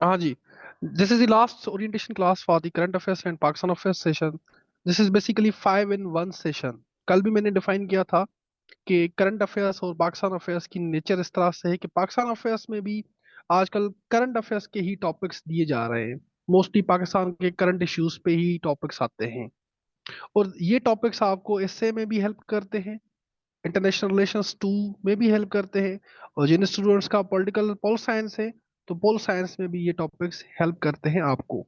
हाँ जी, this is the last orientation class for the current affairs and Pakistan affairs session. This is basically 5 in 1 session. कल भी मैंने define किया था कि करंट अफेयर्स और पाकिस्तान अफेयर्स की नेचर इस तरह से है कि पाकिस्तान अफेयर्स में भी आजकल करंट अफेयर्स के ही टॉपिक्स दिए जा रहे हैं। मोस्टली पाकिस्तान के करंट इश्यूज पे ही टॉपिक्स आते हैं, और ये टॉपिक्स आपको एसए में भी हेल्प करते हैं, इंटरनेशनल रिलेशंस 2 में भी हेल्प करते हैं, और जिन स्टूडेंट्स का पॉलिटिकल पोल साइंस है तो पोल साइंस में भी ये टॉपिक्स हेल्प करते हैं आपको।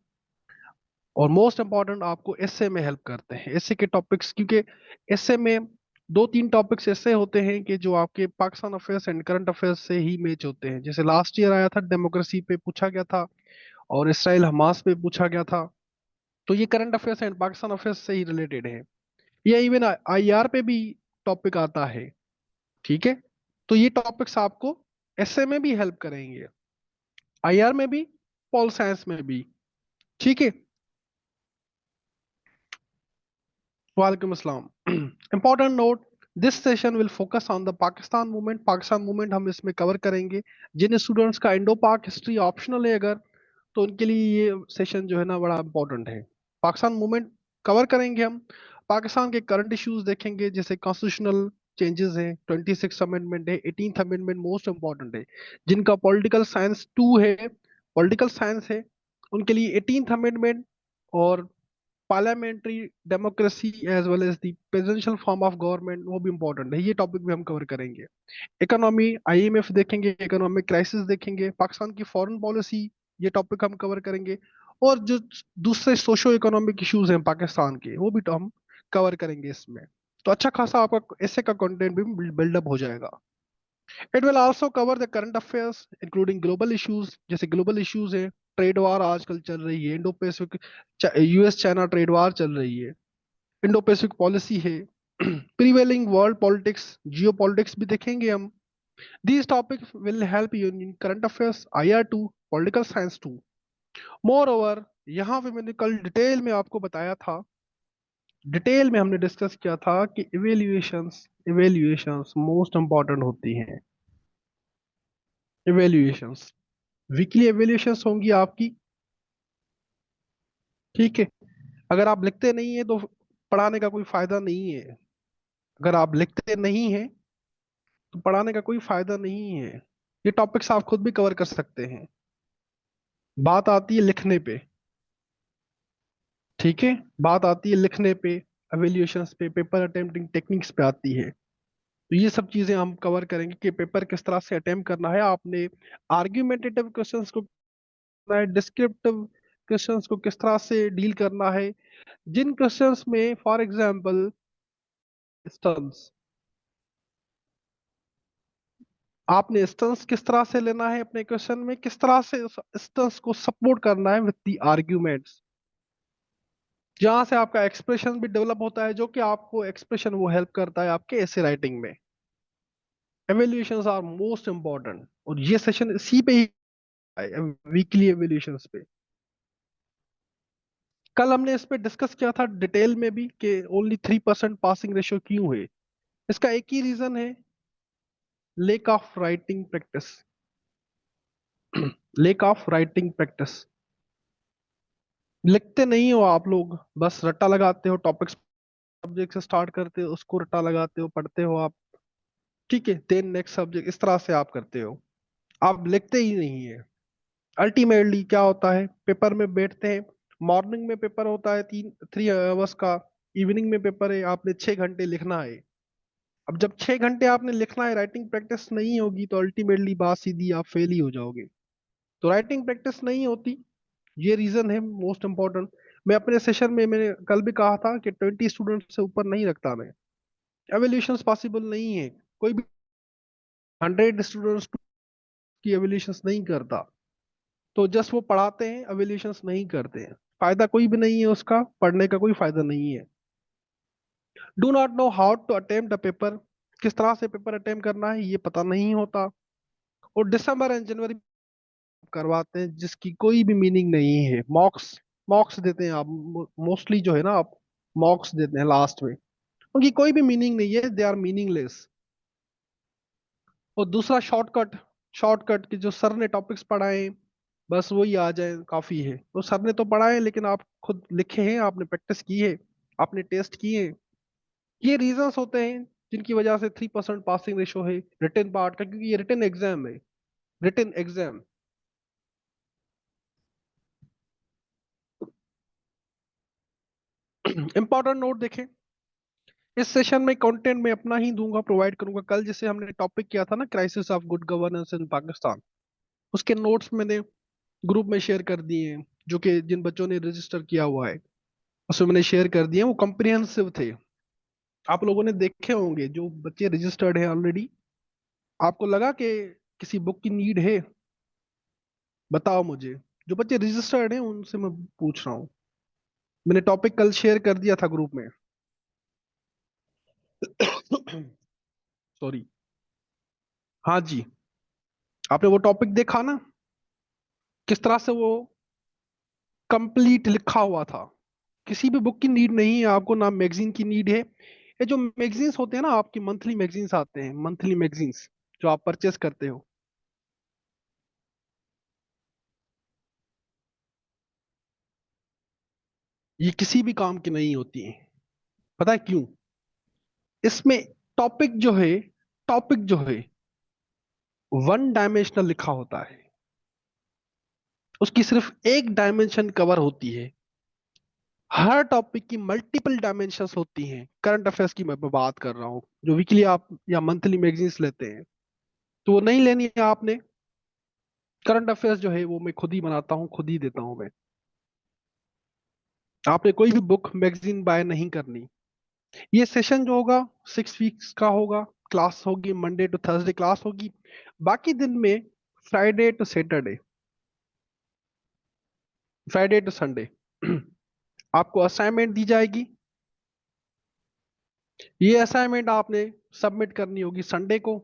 और मोस्ट इम्पॉर्टेंट आपको एसए में हेल्प करते हैं, एसए के टॉपिक्स, क्योंकि एसए में 2-3 टॉपिक्स ऐसे होते हैं कि जो आपके Pakistan affairs and current affairs से ही मैच होते हैं। जैसे लास्ट ईयर आया था, डेमोक्रेसी पे पूछा गया था, और इसराइल हमास पे पूछा गया था। तो ये current affairs and Pakistan affairs से ही रिलेटेड है। या इवन आईआर पे भी टॉपिक आता है। ठीक है, तो ये टॉपिक्स आपको एसए में भी हेल्प करेंगे, आईआर में भी, पॉल साइंस में भी। ठीक है, वालेकुम अस्सलाम। Important note, this session will focus on the Pakistan movement. Pakistan movement हम इसमें कवर करेंगे। जिन स्टूडेंट्स का इंडो पाक हिस्ट्री ऑप्शनल है अगर, तो उनके लिए ये सेशन जो है ना बड़ा इंपॉर्टेंट है। पाकिस्तान मूवमेंट कवर करेंगे हम। पाकिस्तान के करंट इश्यूज देखेंगे, जैसे कॉन्स्टिट्यूशनल चेंजेस हैं, 26 अमेंडमेंट है, 18th अमेंडमेंट मोस्ट इंपॉर्टेंट है। जिनका पॉलिटिकल साइंस 2 है, पॉलिटिकल साइंस है, उनके लिए 18th अमेंडमेंट और parliamentary democracy as well as the presidential form of government, वो भी इंपॉर्टेंट है। ये टॉपिक भी हम कवर करेंगे। इकोनॉमी, आईएमएफ देखेंगे, इकोनॉमिक क्राइसिस देखेंगे, पाकिस्तान की फॉरेन पॉलिसी, ये टॉपिक हम कवर करेंगे। और जो दूसरे सोशो इकोनॉमिक इश्यूज हैं पाकिस्तान के, वो भी तो हम कवर करेंगे इसमें। तो अच्छा खासा आपका ऐसे का कंटेंट भी बिल्डअप हो जाएगा। It will also cover the current affairs including global issues. जैसे ग्लोबल इश्यूज है, ट्रेड वार आजकल चल रही है, Indo Pacific, US China trade war चल रही है, इंडो पैसिफिक पॉलिसी है, प्रीवेलिंग वर्ल्ड पॉलिटिक्स, जियो पॉलिटिक्स भी देखेंगे हम। These topics will help you in current affairs, IR2, political science too. Moreover, यहाँ पे मैंने कल डिटेल में आपको बताया था, डिटेल में हमने डिस्कस किया था कि इवेल्युएशंस, इवेल्युएशंस मोस्ट इंपॉर्टेंट होती हैं। इवेल्युएशंस, वीकली इवेल्युएशंस होंगी आपकी। ठीक है, अगर आप लिखते नहीं है तो पढ़ाने का कोई फायदा नहीं है। अगर आप लिखते नहीं है तो पढ़ाने का कोई फायदा नहीं है। ये टॉपिक्स आप खुद भी कवर कर सकते हैं। बात आती है लिखने पे। ठीक है, बात आती है लिखने पे, एवेल्यूएशंस पे, पेपर अटेम्प्टिंग टेक्निक्स पे आती है। तो ये सब चीजें हम कवर करेंगे कि पेपर किस तरह से अटेम्प्ट करना है आपने, आर्ग्यूमेंटेटिव क्वेश्चंस को करना है, डिस्क्रिप्टिव क्वेश्चंस को किस तरह से डील करना है। जिन क्वेश्चंस में फॉर एग्जांपल स्टन्स, आपने स्टन्स किस तरह से लेना है अपने क्वेश्चन में, किस तरह से स्टन्स को सपोर्ट करना है विद द आर्ग्यूमेंट्स, जहां से आपका एक्सप्रेशन भी डेवलप होता है, जो कि आपको एक्सप्रेशन वो हेल्प करता है आपके ऐसे राइटिंग में। एवेल्यूएशंस आर मोस्ट इंपॉर्टेंट, और ये सेशन इसी पे ही है, वीकली एवेल्यूएशंस पे। कल हमने इस पे डिस्कस किया था डिटेल में भी कि ओनली 3% पासिंग रेशियो क्यों है। इसका एक ही रीजन है, lake of writing practice. Lake of writing practice, लिखते नहीं हो आप लोग, बस रट्टा लगाते हो, टॉपिक्स सब्जेक्ट से स्टार्ट करते हो, उसको रट्टा लगाते हो, पढ़ते हो आप। ठीक है, देन नेक्स्ट सब्जेक्ट, इस तरह से आप करते हो, आप लिखते ही नहीं है। अल्टीमेटली क्या होता है, पेपर में बैठते हैं, मॉर्निंग में पेपर होता है 3 3 आवर्स का, इवनिंग में पेपर है, आपने 6 घंटे लिखना है। अब जब 6 घंटे आपने लिखना है, राइटिंग प्रैक्टिस नहीं होगी तो अल्टीमेटली बात सीधी, आप फेल ही हो जाओगे। तो राइटिंग प्रैक्टिस नहीं होती, ये रीजन है मोस्ट इंपॉर्टेंट। मैं अपने सेशन में मैंने कल भी कहा था कि 20 स्टूडेंट से ऊपर नहीं रखता मैं। एवेल्यूशन पॉसिबल नहीं है, कोई भी 100 स्टूडेंट्स की एवेल्यूशन नहीं करता। तो जस्ट वो पढ़ाते हैं, एवेल्यूशंस नहीं करते हैं, फायदा कोई भी नहीं है उसका, पढ़ने का कोई फायदा नहीं है। Do not know how to attempt a paper, किस तरह से पेपर अटेम्प्ट करना है ये पता नहीं होता। और दिसंबर एंड जनवरी करवाते हैं जिसकी कोई भी मीनिंग नहीं है। मॉक्स, मॉक्स देते हैं आप, मोस्टली जो है ना आप मॉक्स देते हैं लास्ट में, उनकी कोई भी मीनिंग नहीं है, दे आर मीनिंगलेस। और दूसरा शॉर्टकट, शॉर्टकट के जो सर ने टॉपिक्स पढ़ाए, बस वही आ जाए काफी है। तो सर ने तो पढ़ा है, लेकिन आप खुद लिखे हैं, आपने प्रैक्टिस की है, आपने टेस्ट किए हैं। ये रीजंस होते हैं जिनकी वजह से 3% पासिंग रेशो है रिटन पार्ट का, क्योंकि ये रिटन एग्जाम है। Written exam. इंपॉर्टेंट नोट देखें। इस सेशन में कंटेंट मैं अपना ही दूंगा, प्रोवाइड करूंगा। कल जैसे हमने टॉपिक किया था ना, क्राइसिस ऑफ गुड गवर्नेंस इन पाकिस्तान, उसके नोट्स मैंने ग्रुप में शेयर कर दिए हैं, जो कि जिन बच्चों ने रजिस्टर किया हुआ है उसमें मैंने शेयर कर दिए। वो कॉम्प्रिहेंसिव थे, आप लोगों ने देखे होंगे जो बच्चे रजिस्टर्ड हैं ऑलरेडी। आपको लगा कि किसी बुक की नीड है? बताओ मुझे। जो बच्चे रजिस्टर्ड हैं उनसे मैं पूछ रहा हूँ। मैंने टॉपिक कल शेयर कर दिया था ग्रुप में। सॉरी। हाँ जी। आपने वो टॉपिक देखा ना, किस तरह से वो कंप्लीट लिखा हुआ था। किसी भी बुक की नीड नहीं है आपको, ना मैगजीन की नीड है। ये जो मैगजीन्स होते हैं ना, आपकी मंथली मैगजीन्स आते हैं, मंथली मैगजीन्स जो आप परचेस करते हो, ये किसी भी काम की नहीं होती है। पता है क्यों? इसमें टॉपिक जो है, टॉपिक जो है वन डायमेंशनल लिखा होता है। उसकी सिर्फ एक डायमेंशन कवर होती है। हर टॉपिक की मल्टीपल डायमेंशंस होती हैं। करंट अफेयर्स की मैं बात कर रहा हूँ, जो वीकली आप या मंथली मैगजीन्स लेते हैं, तो वो नहीं लेनी है आपने। करंट अफेयर्स जो है वो मैं खुद ही बनाता हूँ, खुद ही देता हूँ मैं। आपने कोई भी बुक मैगजीन बाय नहीं करनी। ये सेशन जो होगा 6 वीक्स का होगा। क्लास होगी मंडे टू थर्सडे क्लास होगी। बाकी दिन में Friday to Saturday, Friday to Sunday आपको असाइनमेंट दी जाएगी। ये असाइनमेंट आपने सबमिट करनी होगी संडे को।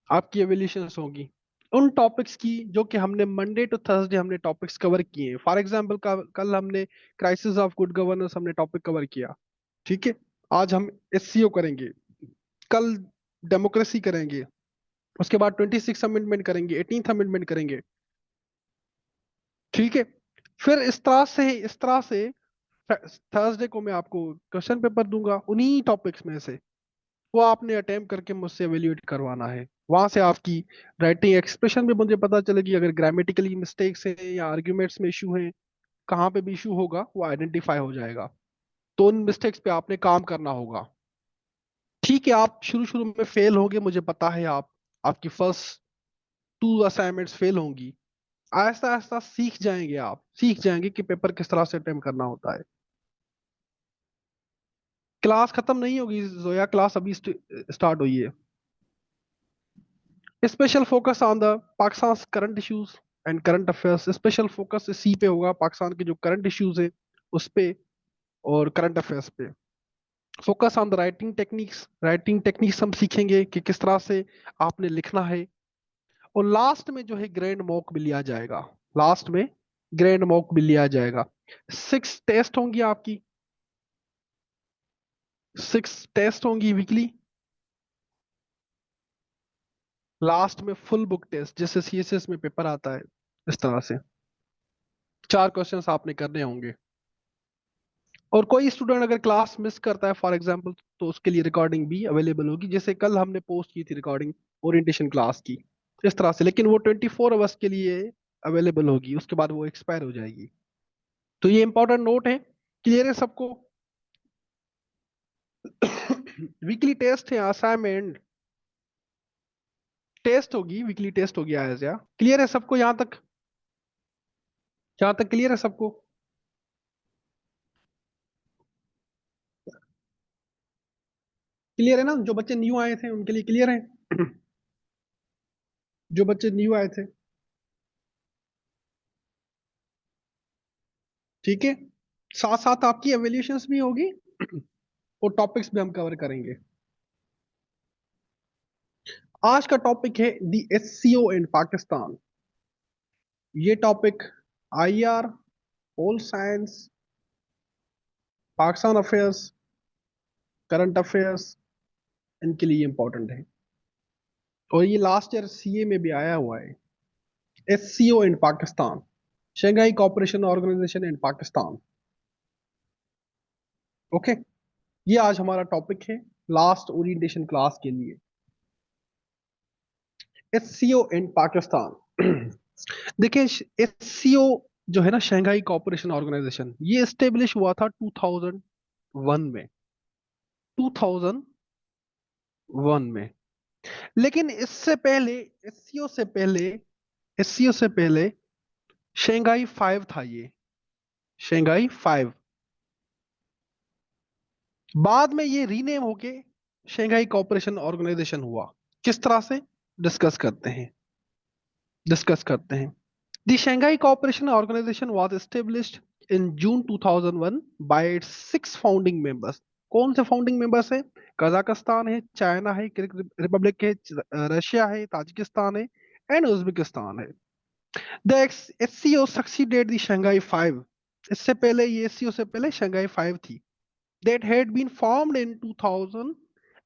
आपकी एवेल्यूशंस होगी उन टॉपिक्स की जो कि हमने मंडे टू थर्सडे हमने टॉपिक्स कवर किए हैं। फॉर एग्जांपल कल हमने क्राइसिस ऑफ गुड गवर्नेंस हमने टॉपिक कवर किया। ठीक है। आज हम एससीओ करेंगे, कल डेमोक्रेसी करेंगे, उसके बाद 26 अमेंडमेंट करेंगे, 18th अमेंडमेंट करेंगे। ठीक है। फिर इस तरह से थर्सडे को मैं आपको क्वेश्चन पेपर दूंगा उन्हीं टॉपिक्स में से। वो आपने अटेम्प्ट करके मुझसे एवेल्यूएट करवाना है। वहां से आपकी राइटिंग एक्सप्रेशन भी मुझे पता चलेगी, अगर ग्रामेटिकली मिस्टेक्स है या आर्ग्यूमेंट्स में इशू है, कहाँ पे भी इशू होगा वो आइडेंटिफाई हो जाएगा। तो उन मिस्टेक्स पे आपने काम करना होगा। ठीक है। आप शुरू शुरू में फेल होंगे, मुझे पता है। आपकी फर्स्ट 2 असाइनमेंट्स फेल होंगी। आहिस्ता आहिस्ता सीख जाएंगे, आप सीख जाएंगे कि पेपर किस तरह से अटेम्प्ट करना होता है। क्लास खत्म नहीं होगी जोया, क्लास अभी स्टार्ट हुई है। Special focus on the Pakistan current issues and current affairs. Special focus इसी पे होगा, पाकिस्तान के जो करंट इश्यूज है उस पे और करंट अफेयर्स पे। Focus on the writing techniques. Writing techniques हम सीखेंगे कि किस तरह से आपने लिखना है। और लास्ट में जो है ग्रैंड मॉक भी लिया जाएगा। लास्ट में ग्रैंड मॉक भी लिया जाएगा। 6 टेस्ट होंगी आपकी। 6 टेस्ट होंगी वीकली। लास्ट में फुल बुक टेस्ट, जैसे सीएसएस में पेपर आता है इस तरह से 4 क्वेश्चंस आपने करने होंगे। और कोई स्टूडेंट अगर क्लास मिस करता है फॉर एग्जांपल, तो उसके लिए रिकॉर्डिंग भी अवेलेबल होगी, जैसे कल हमने पोस्ट की थी रिकॉर्डिंग ओरिएंटेशन क्लास की, इस तरह से। लेकिन वो 24 आवर्स के लिए अवेलेबल होगी, उसके बाद वो एक्सपायर हो जाएगी। तो ये इंपॉर्टेंट नोट है। क्लियर है सबको? वीकली टेस्ट है, असाइनमेंट टेस्ट होगी, वीकली टेस्ट होगी आज या। क्लियर है सबको यहाँ तक? यहाँ तक क्लियर है सबको? क्लियर है ना? जो बच्चे न्यू आए थे उनके लिए क्लियर है? जो बच्चे न्यू आए थे। ठीक है। साथ साथ आपकी एवेल्यूशंस भी होगी और टॉपिक्स भी हम कवर करेंगे। आज का टॉपिक है दी एससीओ इन पाकिस्तान। ये topic IR, pol science, Pakistan affairs, current affairs, इनके लिए इंपॉर्टेंट है। और ये लास्ट ईयर सीए में भी आया हुआ है। SCO in Pakistan, Shanghai Cooperation Organization in Pakistan. Okay, ये आज हमारा टॉपिक है लास्ट ओरिएंटेशन क्लास के लिए। SCO इन पाकिस्तान। देखिए, SCO जो है ना, शंघाई कोऑपरेशन ऑर्गेनाइजेशन, ये एस्टेब्लिश हुआ था 2001 में, 2001 में। लेकिन इससे पहले, एससीओ से पहले, एससीओ से पहले शंघाई 5 था ये, शंघाई 5। बाद में ये रीनेम होके शंघाई कोऑपरेशन ऑर्गेनाइजेशन हुआ। किस तरह से, डिस्कस करते हैं, डिस्कस करते हैं। The Shanghai Cooperation Organization was established in June 2001 by its 6 founding members. कौन से फाउंडिंग मेंबर्स हैं? कजाकिस्तान है, चाइना है, रिपब्लिक है, रशिया है, ताजिकिस्तान है एंड उज्बेकिस्तान है। The SCO succeeded the Shanghai 5। इससे पहले, ये एससीओ से पहले शंघाई 5 थी, that had been formed in 2000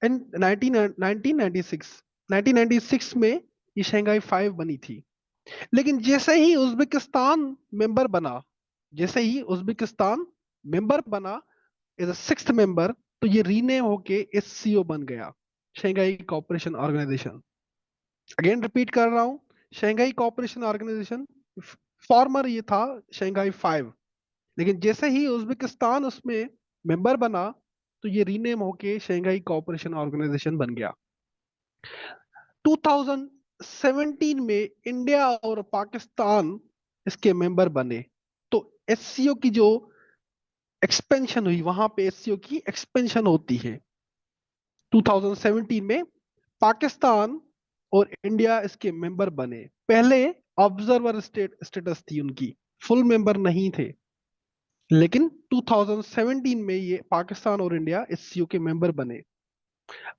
and 1996। 1996 में ये शंघाई 5 बनी थी। लेकिन जैसे ही उज्बेकिस्तान मेंबर बना, जैसे ही उज्बेकिस्तान मेंबर बना एज अ 6th मेंबर, तो ये रीनेम होके एससीओ बन गया, Shanghai cooperation organisation. Again repeat कर रहा हूं, शंघाई कोऑपरेशन ऑर्गेनाइजेशन फॉर्मर ये था शंघाई 5, लेकिन जैसे ही उज्बेकिस्तान उसमें मेंबर बना, तो ये रीनेम होके शंघाई कोऑपरेशन ऑर्गेनाइजेशन बन गया। 2017 में इंडिया और पाकिस्तान इसके मेंबर बने। तो एससीओ की जो एक्सपेंशन हुई, वहां पे एससीओ की एक्सपेंशन होती है। 2017 में पाकिस्तान और इंडिया इसके मेंबर बने। पहले ऑब्जर्वर स्टेटस थी उनकी, फुल मेंबर नहीं थे। लेकिन 2017 में ये पाकिस्तान और इंडिया एससीओ के मेंबर बने।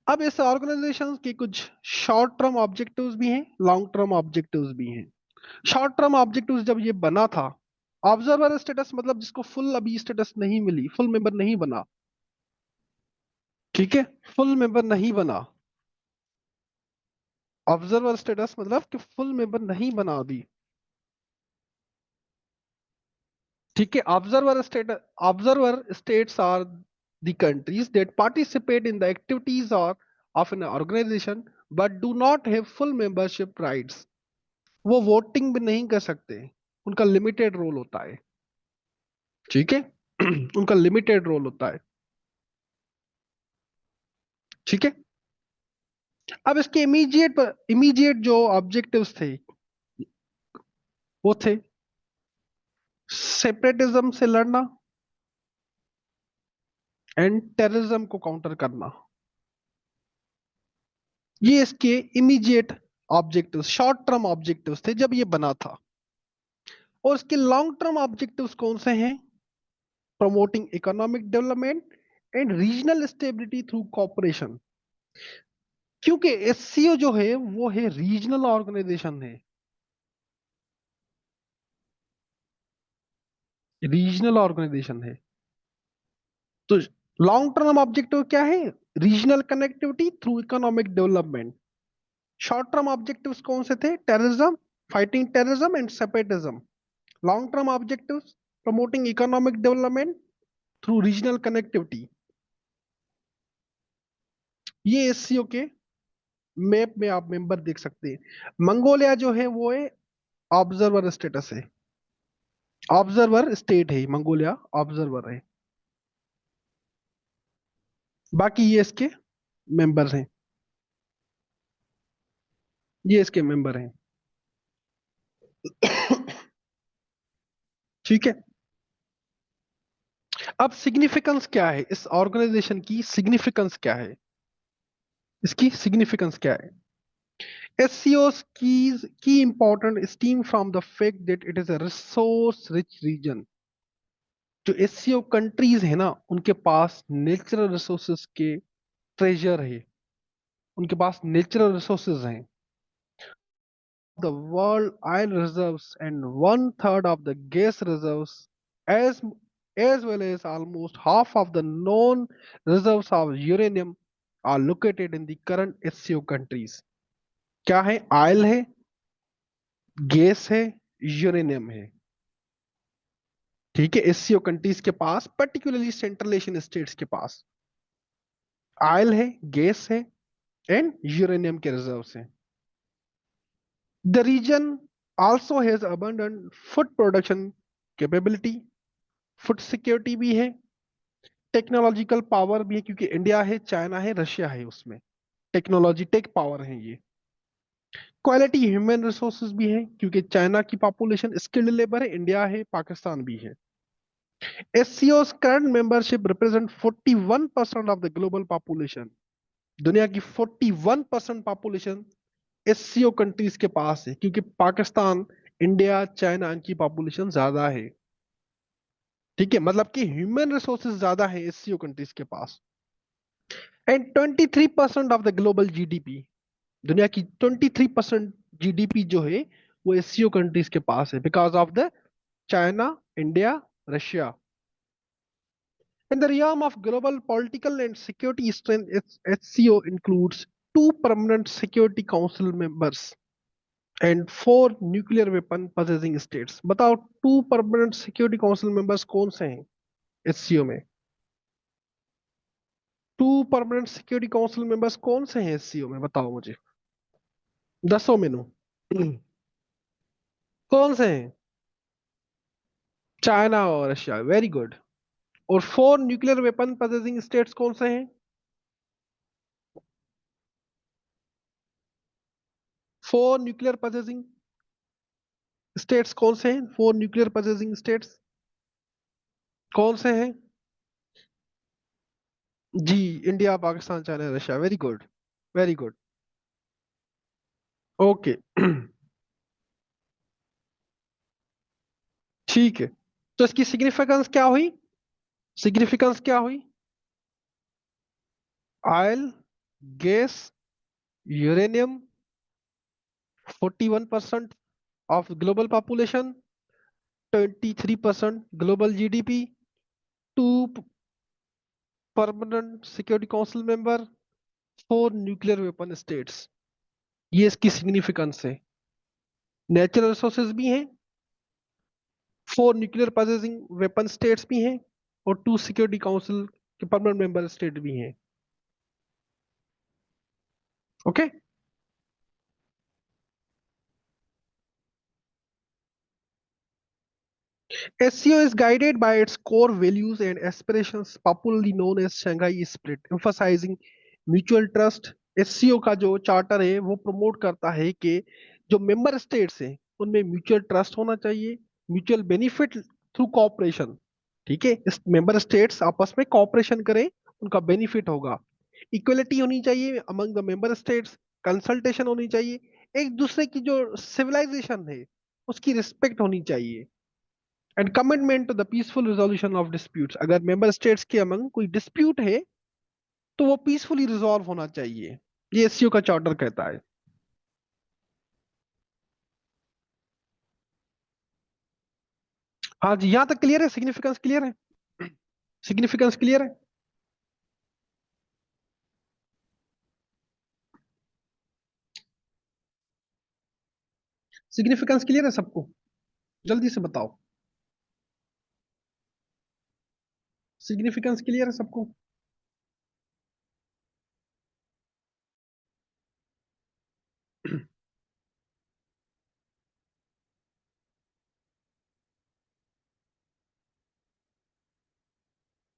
अब इस ऑर्गेनाइजेशन के कुछ शॉर्ट टर्म ऑब्जेक्टिव्स भी हैं, लॉन्ग टर्म ऑब्जेक्टिव्स भी हैं। शॉर्ट टर्म ऑब्जेक्टिव्स जब ये बना था, ऑब्जर्वर स्टेटस मतलब जिसको फुल अभी स्टेटस नहीं मिली, फुल मेंबर नहीं बना, ठीक है, फुल मेंबर नहीं बना। ऑब्जर्वर स्टेटस मतलब कि फुल मेंबर नहीं बना अभी, ठीक है। Observer states are the countries that participate in the activities और of an organization but do not have full membership rights. वो वोटिंग भी नहीं कर सकते, उनका लिमिटेड रोल होता है, ठीक है। उनका लिमिटेड रोल होता है, ठीक है। अब इसके इमीडिएट जो ऑब्जेक्टिव्स थे, वो थे सेपरेटिज्म से लड़ना एंड टेररिज्म को काउंटर करना। ये इसके immediate objectives, short term objectives थे जब ये बना था। और इसके लॉन्ग टर्म ऑब्जेक्टिव्स कौन से हैं? Promoting economic development and regional stability through cooperation. क्योंकि एससीओ जो है वो है रीजनल ऑर्गेनाइजेशन है, रीजनल ऑर्गेनाइजेशन है। तो लॉन्ग टर्म ऑब्जेक्टिव क्या है? Regional connectivity through economic development. Short term objectives कौन से थे? Terrorism, fighting terrorism and separatism. Long term objectives, promoting economic development through regional connectivity. ये एससीओ के मैप में आप मेंबर देख सकते हैं। मंगोलिया जो है वो है ऑब्जर्वर स्टेटस है, ऑब्जर्वर स्टेट है मंगोलिया, ऑब्जर्वर है। बाकी ये इसके मेंबर्स हैं, ये इसके मेंबर हैं। ठीक है। अब सिग्निफिकेंस क्या है इस ऑर्गेनाइजेशन की? सिग्निफिकेंस क्या है इसकी? सिग्निफिकेंस क्या है? SCO's key important stem from the fact that it is a resource rich region। जो SCO कंट्रीज है ना, उनके पास नेचुरल रिसोर्सेज के ट्रेजर है, उनके पास नेचुरल रिसोर्सेज हैं। The world oil reserves and 1/3 of the gas reserves, as as well as almost half of the known reserves of uranium are located in the current SCO countries। क्या है? Oil है, gas है, uranium है। ठीक है, SCO countries के पास, particularly Central Asian states के पास ऑयल है, गैस है एंड यूरेनियम के रिजर्व्स हैं। The region also has abundant food production capability, food security भी है, टेक्नोलॉजिकल पावर भी है, क्योंकि इंडिया है, चाइना है, रशिया है, उसमें टेक्नोलॉजी टेक पावर है ये। क्वालिटी ह्यूमन रिसोर्सेज भी है, क्योंकि चाइना की पॉपुलेशन स्किल्ड लेबर है, इंडिया है, पाकिस्तान भी है। SCO's current membership represent 41% of the global population। दुनिया की 41% पॉपुलेशन SCO कंट्रीज के पास है, क्योंकि पाकिस्तान, इंडिया, चाइना, इनकी पॉपुलेशन ज्यादा है। ठीक है, मतलब कि ह्यूमन रिसोर्सेज ज्यादा है SCO कंट्रीज के पास। And 23% of the global GDP, दुनिया की 23% GDP जो है वो SCO कंट्रीज के पास है, because of the China, India, Russia. In the realm of global political and security strength, its SCO includes two permanent Security Council members and four nuclear weapon possessing states। बताओ, two permanent Security Council members कौन से हैं SCO में? Two permanent Security Council members कौन से हैं SCO में, बताओ मुझे, दसो मेनू। कौन से हैं? चाइना और रशिया, वेरी गुड। और four nuclear weapon possessing states कौन से हैं? फोर न्यूक्लियर पोजेसिंग स्टेट्स कौन से हैं? फोर न्यूक्लियर पोजेसिंग स्टेट्स कौन से हैं? जी, India, Pakistan, China, Russia, very good, very good. Okay. ठीक है, तो इसकी सिग्निफिकेंस क्या हुई? सिग्निफिकेंस क्या हुई? Oil, gas, uranium, 41% of global population, 23% global GDP, two permanent Security Council member, four nuclear weapon states. ये इसकी सिग्निफिकेंस है। नेचुरल रिसोर्सेज भी हैं, four nuclear possessing weapon states भी हैं, और टू सिक्योरिटी काउंसिल के परमानेंट मेंबर स्टेट भी हैं। Okay. SCO is guided by its core values and aspirations, popularly known as Shanghai Split, emphasizing mutual trust। SCO का जो चार्टर है वो प्रमोट करता है कि जो मेंबर स्टेट्स हैं उनमें म्यूचुअल ट्रस्ट होना चाहिए, म्यूचुअल बेनिफिट थ्रू कॉपरेशन। ठीक है, इस मेंबर स्टेट्स आपस में कॉपरेशन करें, उनका बेनिफिट होगा। इक्वलिटी होनी चाहिए among the member states, consultation होनी चाहिए, एक दूसरे की जो सिविलाइजेशन है उसकी रिस्पेक्ट होनी चाहिए। And commitment to the peaceful resolution of disputes, अगर मेंबर स्टेट्स के अमंग कोई डिस्प्यूट है तो वो पीसफुली रिजॉल्व होना चाहिए, ये एससीओ का चार्टर कहता है। हाँ जी, यहां तक क्लियर है? सिग्निफिकेंस क्लियर है? सिग्निफिकेंस क्लियर है? सिग्निफिकेंस क्लियर है सबको? जल्दी से बताओ, सिग्निफिकेंस क्लियर है सबको?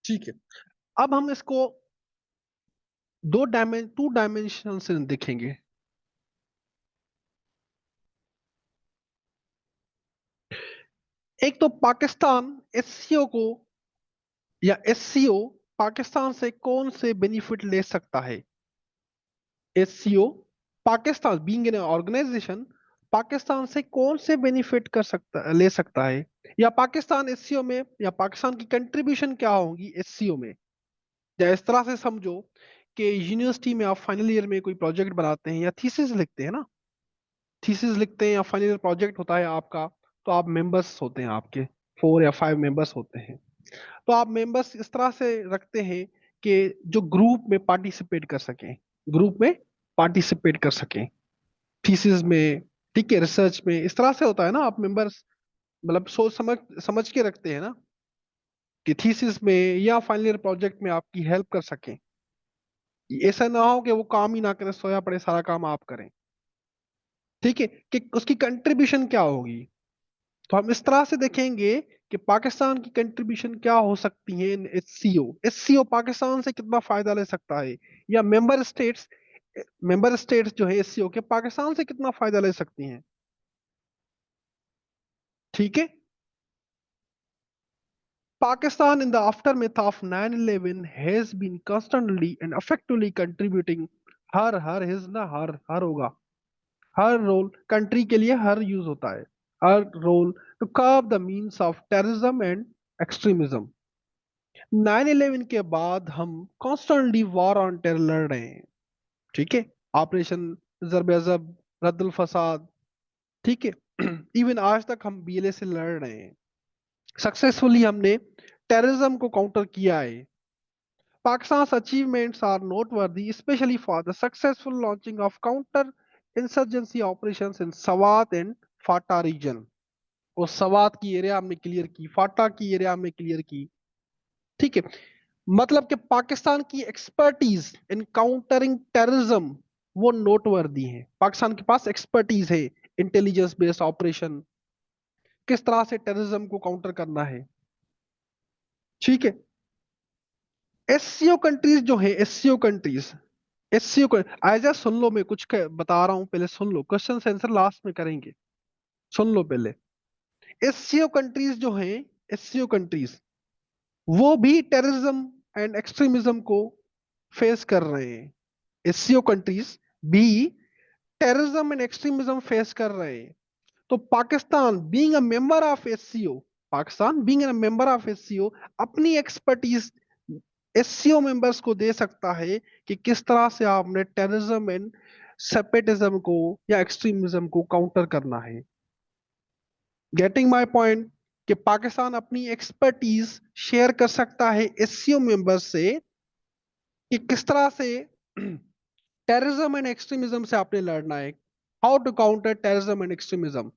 ठीक है, अब हम इसको टू डायमेंशन से देखेंगे। एक तो पाकिस्तान एससीओ को, या एससीओ पाकिस्तान से कौन से बेनिफिट ले सकता है? SCO Pakistan being an organisation, Pakistan से कौन से बेनिफिट कर सकता, ले सकता है, या पाकिस्तान एससीओ में, या पाकिस्तान की कंट्रीब्यूशन क्या होगी एससीओ में? या इस तरह से समझो कि यूनिवर्सिटी में आप फाइनल ईयर में कोई प्रोजेक्ट बनाते हैं या थीसिस लिखते हैं ना, थीसिस लिखते हैं या फाइनल ईयर प्रोजेक्ट होता है आपका, तो आप मेंबर्स होते हैं आपके, 4 या 5 मेंबर्स होते हैं। तो आप मेंबर्स इस तरह से रखते हैं कि जो ग्रुप में पार्टिसिपेट कर सकें, ग्रुप में पार्टिसिपेट कर सकें थीसिस में। ठीक है, रिसर्च में इस तरह से होता है ना, आप मेंबर्स मतलब सोच समझ समझ के रखते हैं ना, कि थीसिस में या फाइनल ईयर प्रोजेक्ट में आपकी हेल्प कर सकें। ऐसा ना हो कि वो काम ही ना करें, सोया पड़े, सारा काम आप करें। ठीक है, कि उसकी कंट्रीब्यूशन क्या होगी। तो हम इस तरह से देखेंगे कि पाकिस्तान की कंट्रीब्यूशन क्या हो सकती है इन एससीओ। एससीओ पाकिस्तान से कितना फायदा ले सकता है, या मेंबर स्टेट्स जो है एससीओ के पाकिस्तान से कितना फायदा ले सकती हैं। ठीक है, Pakistan in the aftermath of 9/11 has been constantly and effectively contributing her his ना हर होगा, हर रोल कंट्री के लिए हर यूज होता है, हर role to curb the means of terrorism and extremism. 9/11 के बाद हम कॉन्स्टेंटली वॉर ऑन टेरर लड़ रहे हैं। ठीक है, ऑपरेशन जरब अजब, रद्दुल फसाद। ठीक है, इवन आज तक हम बीएलए से लड़ रहे हैं, सक्सेसफुली हमने टेररिज्म को काउंटर किया है। Pakistan's achievements are noteworthy, especially for the successful launching of counter-insurgency operations in Swat and Fata region। और सवात की एरिया हमने क्लियर की, फाटा की एरिया हमने क्लियर की। ठीक है, मतलब कि पाकिस्तान की एक्सपर्टीज इन काउंटरिंग टेररिज्म वो नोटवर्दी है। पाकिस्तान के पास एक्सपर्टीज है, इंटेलिजेंस बेस्ड ऑपरेशन, किस तरह से टेररिज्म को काउंटर करना है। ठीक है, एससीओ कंट्रीज जो है, एससीओ कंट्रीज, एससीओ को आजा सुन लो, मैं कुछ बता रहा हूं, पहले सुन लो, क्वेश्चन आंसर लास्ट में करेंगे, सुन लो पहले। एससीओ कंट्रीज जो हैं, एससीओ कंट्रीज वो भी टेररिज्म एंड एक्सट्रीमिज्म को फेस कर रहे हैं। एससीओ कंट्रीज भी टेररिज्म एंड एक्सट्रीमिज्म फेस कर रहे हैं। तो Pakistan being a member of SCO, Pakistan being a member of SCO अपनी एक्सपर्टीज एससीओ मेंबर्स को दे सकता है कि किस तरह से आपने टेररिज्म एंड सेपरेटिज्म को या एक्सट्रीमिज्म को काउंटर करना है। गेटिंग माय पॉइंट, कि पाकिस्तान अपनी एक्सपर्टीज शेयर कर सकता है एससीओ मेंबर्स से कि किस तरह से टेररिज्म एंड एक्सट्रीमिज्म से आपने लड़ना है, how to counter terrorism and extremism.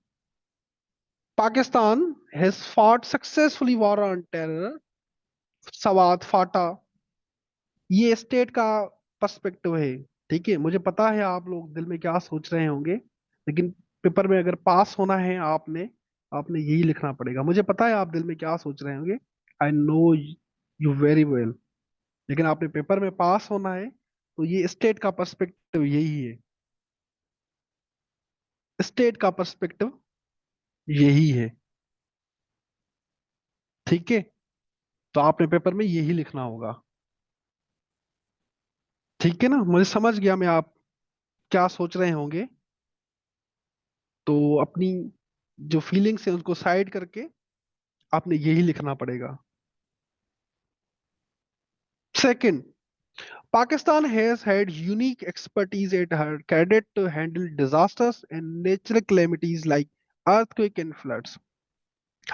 Pakistan has fought successfully war on terror, Swat, FATA, ये स्टेट का पर्सपेक्टिव है। ठीक है, मुझे पता है आप लोग दिल में क्या सोच रहे होंगे, लेकिन पेपर में अगर पास होना है आपने आपने यही लिखना पड़ेगा। मुझे पता है आप दिल में क्या सोच रहे होंगे, I know you very well, लेकिन आपने पेपर में पास होना है, तो ये स्टेट का पर्सपेक्टिव यही है, स्टेट का पर्सपेक्टिव यही है। ठीक है, तो आपने पेपर में यही लिखना होगा। ठीक है ना, मुझे समझ गया मैं आप क्या सोच रहे होंगे। तो अपनी जो फीलिंग्स है उसको साइड करके आपने यही लिखना पड़ेगा। Second, Pakistan has had unique expertise at her cadet to handle disasters and natural calamities like earthquake and floods।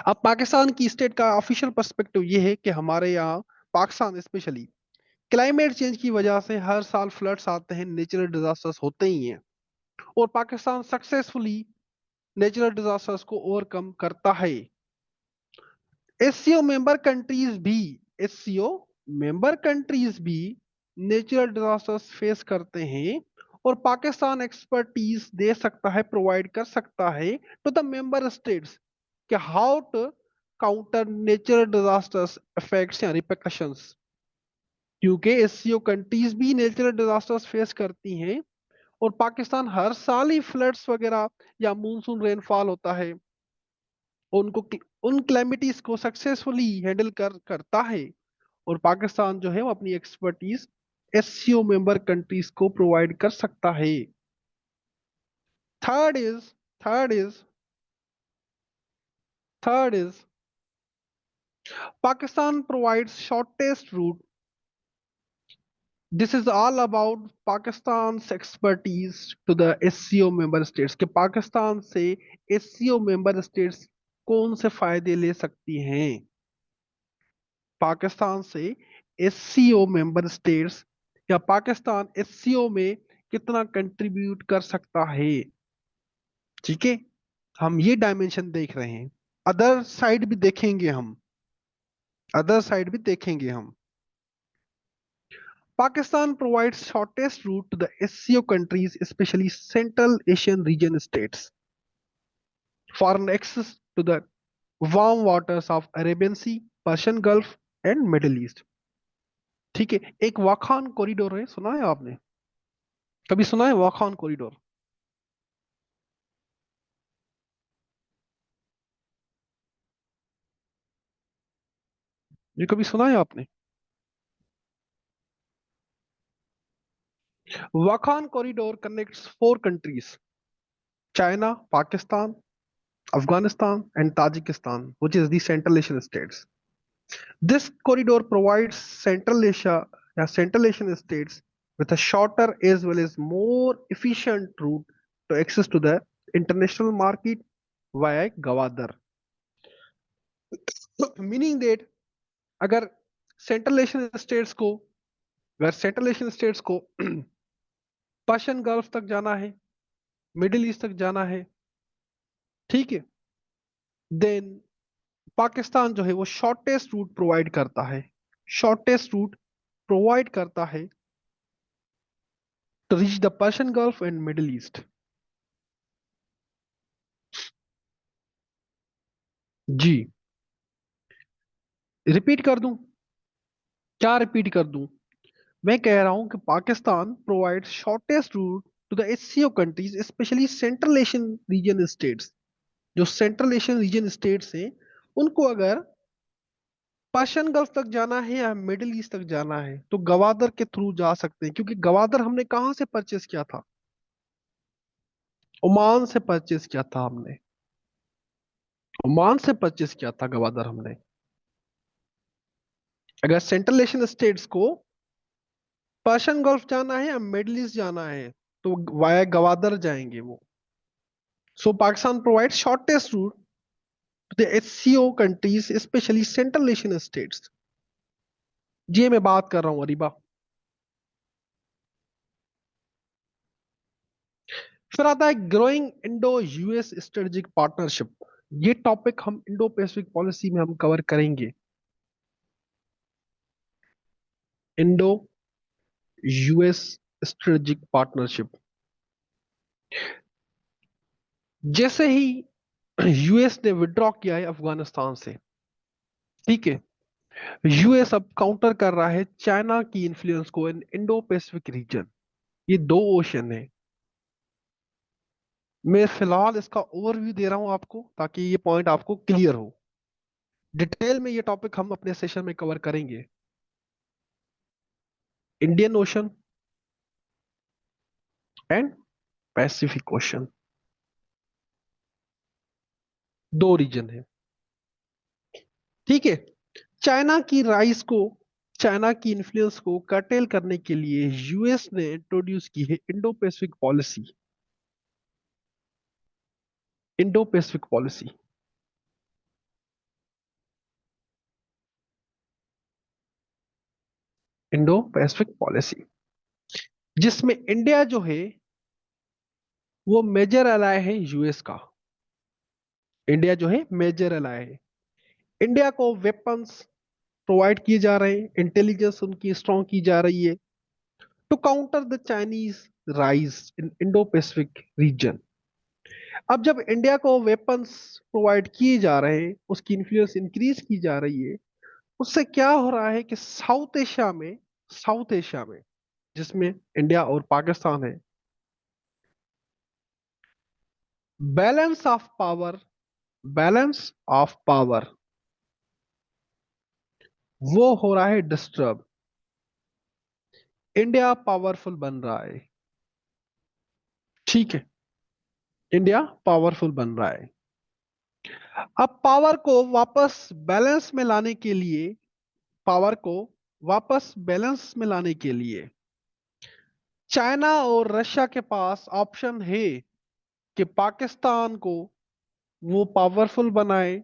अब पाकिस्तान की स्टेट का ऑफिशियल पर्सपेक्टिव ये है कि हमारे यहाँ पाकिस्तान स्पेशली क्लाइमेट चेंज की वजह से हर साल फ्लड्स आते हैं, नेचुरल डिजास्टर्स होते ही हैं, और पाकिस्तान सक्सेसफुली नेचुरल डिजास्टर्स को ओवरकम करता है। एससीओ मेंबर कंट्रीज भी एससीओ मेंबर कंट्रीज भी नेचुरल डिजास्टर्स फेस करते हैं, और पाकिस्तान एक्सपर्टीज दे सकता है, प्रोवाइड कर सकता है टू द मेंबर स्टेट्स कि how to counter natural disasters effects या रिpercussions। क्योंकि एससीओ कंट्रीज भी नेचुरल डिजास्टर्स फेस करती हैं, और पाकिस्तान हर साल ही फ्लड्स वगैरह या मूनसून रेनफॉल होता है, उनको उन क्लैमिटीज को सक्सेसफुली हैंडल करता है, और पाकिस्तान जो है वो अपनी एक्सपर्टीज एससीओ मेंबर कंट्रीज को प्रोवाइड कर सकता है। Third is third is third is Pakistan provides shortest route. This is all about Pakistan expertise to the SCO member states, कि पाकिस्तान से एससीओ मेंबर स्टेट्स कौन से फायदे ले सकती हैं। पाकिस्तान से एससीओ मेंबर स्टेट्स या पाकिस्तान एससीओ में कितना कंट्रीब्यूट कर सकता है। ठीक है, हम ये डायमेंशन देख रहे हैं। अदर साइड भी देखेंगे हम, अदर साइड भी देखेंगे हम। Pakistan provides shortest route to the SCO countries, especially Central Asian region states, for an access to the warm waters of Arabian Sea, Persian Gulf and Middle East। ठीक है, एक Wakhan corridor है, सुना है आपने? कभी सुना है वाखान कॉरिडोर? ये कभी सुना है आपने? Wakhan corridor connects four countries: China, Pakistan, Afghanistan and Tajikistan, which is the Central Asian states. This corridor provides Central Asian states with a shorter as well as more efficient route to access to the international market via Gwadar. Meaning that अगर Central Asian states को अगर Central Asian states को Persian gulf तक जाना है, middle East तक जाना है, ठीक है, देन पाकिस्तान जो है वो शॉर्टेस्ट रूट प्रोवाइड करता है, शॉर्टेस्ट रूट प्रोवाइड करता है to reach the Persian Gulf and Middle East। जी, रिपीट कर दूं? क्या रिपीट कर दूं? मैं कह रहा हूं कि Pakistan provide shortest route to the SCO countries, specially Central Asian region states. जो सेंट्रल एशियन रीजन स्टेट्स हैं, उनको अगर पर्शियन गल्फ तक जाना है या मिडिल ईस्ट तक जाना है तो गवादर के थ्रू जा सकते हैं, क्योंकि गवादर हमने कहां से परचेस किया था? ओमान से परचेस किया था हमने, ओमान से परचेस किया था गवादर हमने। अगर सेंट्रल एशियन स्टेट्स को पर्शियन गल्फ जाना है या मिडिल ईस्ट जाना है तो वाया गवादर जाएंगे वो। So Pakistan provide shortest route to the SCO countries, specially Central Asian states. ये मैं बात कर रहा हूं अरीबा। फिर आता है growing Indo US strategic partnership. ये टॉपिक हम इंडो पैसिफिक पॉलिसी में हम कवर करेंगे। Indo US strategic partnership. जैसे ही यूएस ने विड्रॉ किया है अफगानिस्तान से, ठीक है, यूएस अब काउंटर कर रहा है चाइना की इन्फ्लुएंस को इन इंडो पैसिफिक रीजन। ये दो ओशन है। मैं फिलहाल इसका ओवरव्यू दे रहा हूं आपको ताकि ये पॉइंट आपको क्लियर हो। डिटेल में ये टॉपिक हम अपने सेशन में कवर करेंगे। Indian ocean and Pacific ocean, दो रीजन है, ठीक है। चाइना की राइज को, चाइना की इन्फ्लुएंस को कर्टेल करने के लिए यूएस ने इंट्रोड्यूस की है Indo Pacific policy. Indo Pacific policy, Indo Pacific policy, जिसमें इंडिया जो है वो मेजर अलाय है यूएस का। इंडिया जो है मेजर अलाय है। इंडिया को वेपन्स प्रोवाइड किए जा रहे हैं, इंटेलिजेंस उनकी स्ट्रॉन्ग की जा रही है to counter the Chinese rise in Indo Pacific region. अब जब इंडिया को वेपन्स प्रोवाइड किए जा रहे हैं, उसकी इन्फ्लुएंस इंक्रीज की जा रही है, उससे क्या हो रहा है कि साउथ एशिया में, साउथ एशिया में जिसमें इंडिया और पाकिस्तान है, balance of power, balance of power वो हो रहा है डिस्टर्ब। इंडिया पावरफुल बन रहा है, ठीक है, इंडिया पावरफुल बन रहा है। अब पावर को वापस बैलेंस में लाने के लिए, पावर को वापस बैलेंस में लाने के लिए चाइना और रशिया के पास ऑप्शन है कि पाकिस्तान को वो पावरफुल बनाए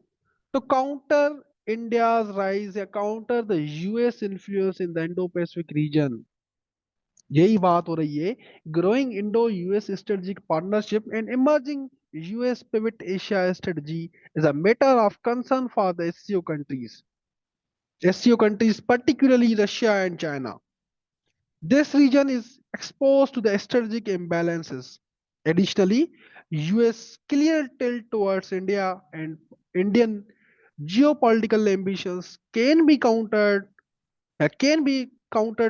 तो काउंटर इंडियाज राइज या counter the US influence in the Indo Pacific reason. यही बात हो रही है। Growing Indo US strategic partnership and emerging US pivot Asia strategy is a matter of concern for the SCO countries. SCO countries, particularly Russia and China. This region is exposed to the strategic imbalances. Additionally, US clear tilt towards India and Indian geopolitical ambitions can be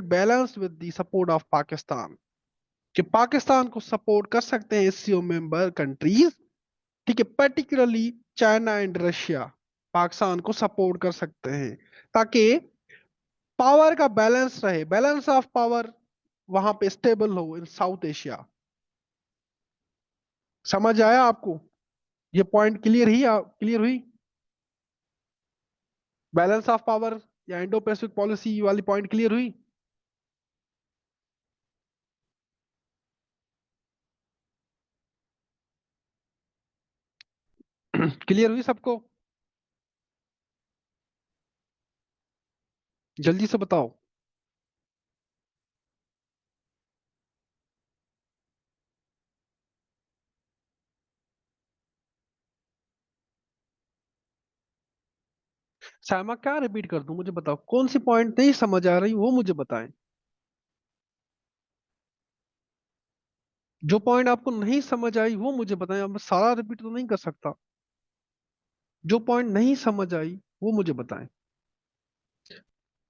balanced with the support of Pakistan. कि पाकिस्तान को support कर सकते हैं SCO member countries, ठीक है, particularly China and Russia Pakistan को support कर सकते हैं ताकि पावर का बैलेंस रहे, बैलेंस ऑफ पावर वहां पे स्टेबल हो इन साउथ एशिया। समझ आया आपको? ये पॉइंट क्लियर हुई? बैलेंस ऑफ पावर या इंडो पैसिफिक पॉलिसी वाली पॉइंट क्लियर हुई? क्लियर हुई सबको? जल्दी से बताओ। साइमा क्या रिपीट कर दूं? मुझे बताओ कौन सी पॉइंट नहीं समझ आ रही वो मुझे बताएं। जो पॉइंट आपको नहीं समझ आई वो मुझे बताएं, अब मैं सारा रिपीट तो नहीं कर सकता। जो पॉइंट नहीं समझ आई वो मुझे बताएं।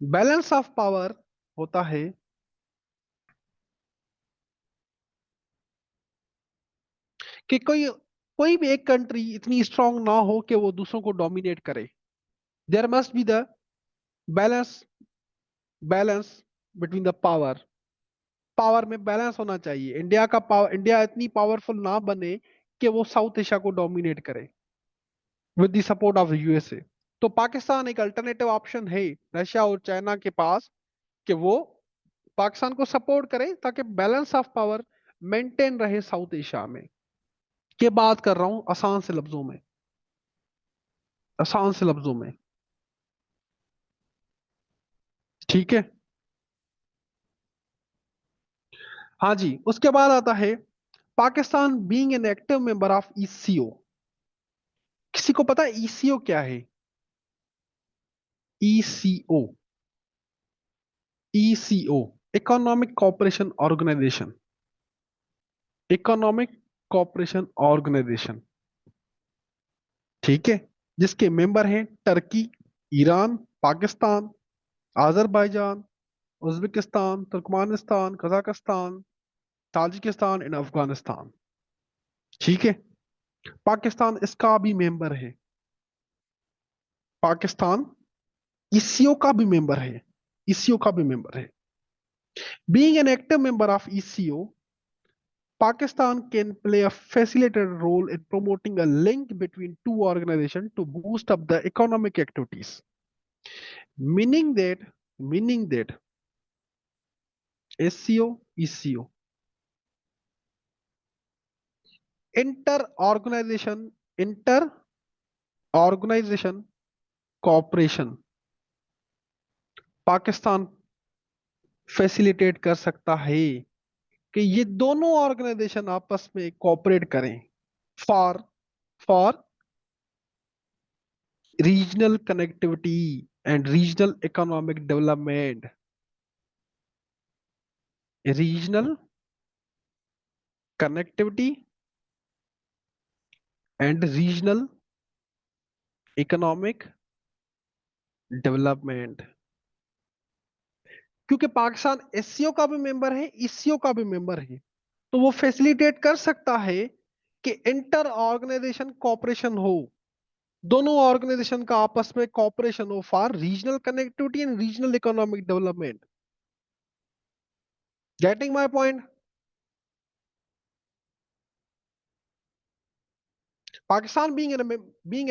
बैलेंस ऑफ पावर होता है कि कोई कोई भी एक कंट्री इतनी स्ट्रांग ना हो कि वो दूसरों को डोमिनेट करे। There must be the balance balance between the power. Power में बैलेंस होना चाहिए। इंडिया इतनी पावरफुल ना बने कि वो साउथ एशिया को डोमिनेट करे with the support of USA. तो पाकिस्तान एक अल्टरनेटिव ऑप्शन है रशिया और चाइना के पास कि वो पाकिस्तान को सपोर्ट करे ताकि बैलेंस ऑफ पावर मेंटेन रहे साउथ एशिया में। ये बात कर रहा हूं आसान से लफ्जों में, आसान से लफ्जों में, ठीक है। हाँ जी, उसके बाद आता है Pakistan being an active member of ECO. किसी को पता है ईसीओ क्या है? ECO, ECO economic cooperation organisation, economic cooperation organisation, ठीक है, जिसके मेंबर हैं Turkey, Iran, Pakistan, Azerbaijan, Uzbekistan, Turkmenistan, Kazakhstan, Tajikistan and Afghanistan, ठीक है। पाकिस्तान इसका भी मेंबर है। पाकिस्तान ईसीओ का भी मेंबर है, ईसीओ का भी मेंबर है। Being an active member of eco, Pakistan can play a facilitated role in promoting a link between two organizations to boost up the economic activities. Meaning that, meaning that SCO, ECO, inter-organization, inter-organization cooperation, Pakistan facilitate कर सकता है कि ये दोनों organisation आपस में cooperate करें for for regional connectivity and regional economic development, regional connectivity and regional economic development. क्योंकि पाकिस्तान एससीओ का भी मेंबर है, ईसीओ का भी मेंबर है, तो वो फैसिलिटेट कर सकता है कि इंटर ऑर्गेनाइजेशन कॉपरेशन हो, दोनों ऑर्गेनाइजेशन का आपस में कॉपरेशन हो for regional connectivity and regional economic development. Getting my point? Pakistan, being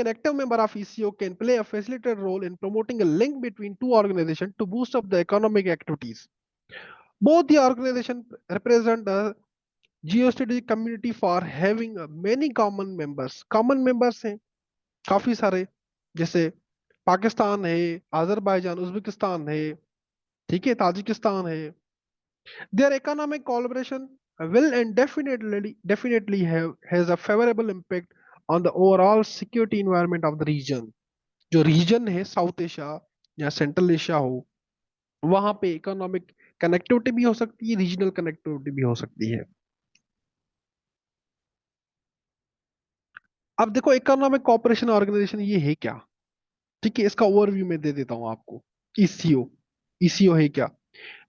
an active member of ECO, can play a facilitated role in promoting a link between two organizations to boost up the economic activities. Both the organizations represent a geostrategic community for having many common members. Common members हैं काफी सारे, जैसे पाकिस्तान है, Azerbaijan, Uzbekistan है, ठीक है, Tajikistan है। Their economic collaboration will and definitely have has a favorable impact on the overall security environment of the region. जो रीजन है साउथ एशिया या सेंट्रल एशिया हो, वहां पे इकोनॉमिक कनेक्टिविटी भी हो सकती है, रीजनल कनेक्टिविटी भी हो सकती है। अब देखो इकोनॉमिक कोऑपरेशन ऑर्गेनाइजेशन ये है क्या, ठीक है, इसका ओवरव्यू मैं दे देता हूं आपको। ईसीओ, ईसीओ है क्या?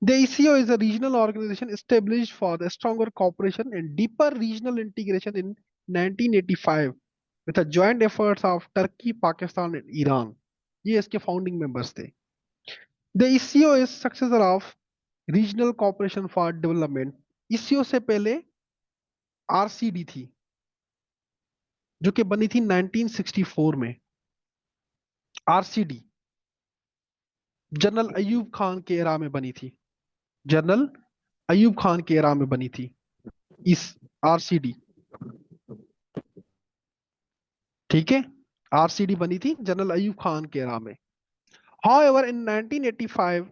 The ECO is a regional organization established for the stronger cooperation and deeper regional integration in 1985 with the joint efforts of Turkey, Pakistan and Iran. ये इसके फाउंडिंग मेंबर्स थे। The ECO is successor of Regional Cooperation for Development। ECO से पहले RCD थी, जो कि बनी थी 1964 में। RCD जनरल अयूब खान के एरा में बनी थी, जनरल अयूब खान के एरा में बनी थी इस RCD, ठीक है। आरसीडी बनी थी जनरल अयूब खान के एरा में। However, in 1985,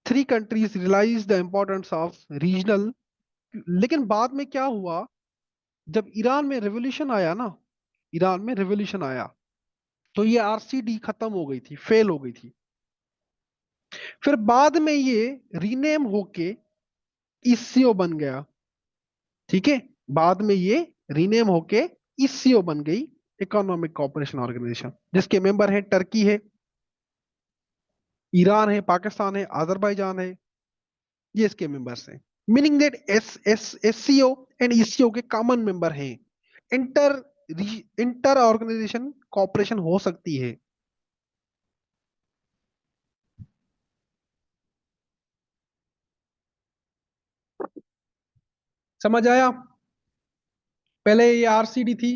three countries realized the importance of regional। लेकिन बाद में क्या हुआ, जब ईरान में रेवोल्यूशन आया ना, ईरान में रेवोल्यूशन आया, तो ये आरसीडी खत्म हो गई थी, फेल हो गई थी। फिर बाद में ये रीनेम होके ईसीओ बन गया, ठीक है। बाद में ये रीनेम होके ईसीओ बन गई, इकोनॉमिक कोऑपरेशन ऑर्गेनाइजेशन, जिसके मेंबर हैं टर्की है, ईरान है, पाकिस्तान है, अजरबैजान है, ये इसके मेंबर्स हैं। Meaning that S S SCO and eco के कॉमन मेंबर हैं। इंटर इंटर ऑर्गेनाइजेशन कॉपरेशन हो सकती है। समझ आया? पहले ये आरसीडी थी,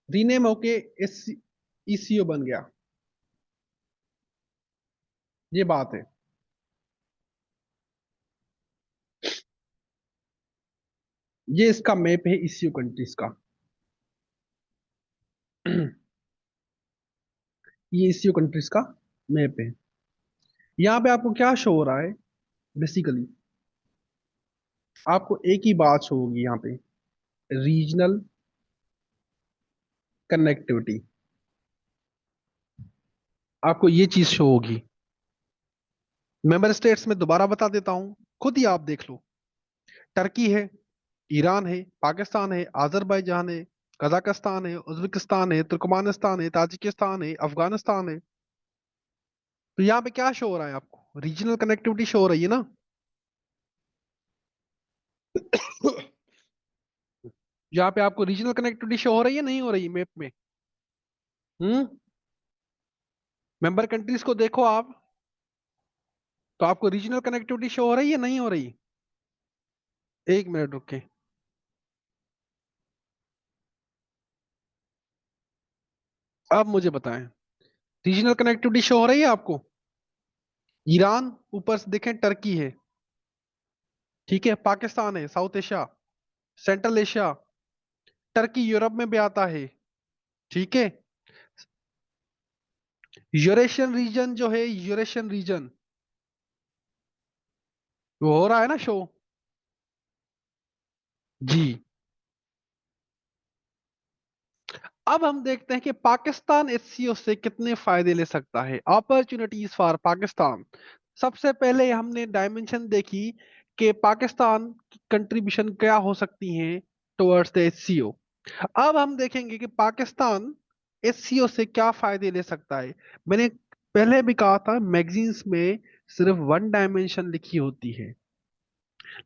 रीनेम होके एस ईसीओ बन गया, ये बात है। ये इसका मैप है ईसीओ कंट्रीज का। ये ईसीओ कंट्रीज का मैप है। यहाँ पे आपको क्या शो हो रहा है, बेसिकली आपको एक ही बात शो होगी यहाँ पे, रीजनल कनेक्टिविटी, आपको ये चीज शो होगी। मेंबर स्टेट्स में दोबारा बता देता हूं, खुद ही आप देख लो। टर्की है, ईरान है, पाकिस्तान है, अजरबैजान है, कजाकिस्तान है, उज्बेकिस्तान है, तुर्कमानिस्तान है, ताजिकिस्तान है, अफगानिस्तान है। तो यहाँ पे क्या शो हो रहा है आपको, रीजनल कनेक्टिविटी शो हो रही है ना। यहाँ पे आपको रीजनल कनेक्टिविटी शो हो रही है, नहीं हो रही मैप में? हम्म, मेंबर कंट्रीज को देखो आप, तो आपको रीजनल कनेक्टिविटी शो हो रही है, नहीं हो रही? एक मिनट रुके। अब मुझे बताएं, रीजनल कनेक्टिविटी शो हो रही है आपको? ईरान ऊपर से देखें, टर्की है, ठीक है, पाकिस्तान है, South Asia, Central Asia, Turkey Europe में भी आता है, ठीक है। यूरेशियन रीजन जो है, यूरेशियन रीजन वो हो रहा है ना शो। जी। अब हम देखते हैं कि पाकिस्तान एचसीओ से कितने फायदे ले सकता है, अपॉर्चुनिटीज फॉर पाकिस्तान। सबसे पहले हमने डायमेंशन देखी कि पाकिस्तान की कंट्रीब्यूशन क्या हो सकती है टुवर्ड्स द एचसीओ। अब हम देखेंगे कि पाकिस्तान एचसीओ से क्या फायदे ले सकता है। मैंने पहले भी कहा था, मैगजीन्स में सिर्फ वन डायमेंशन लिखी होती है,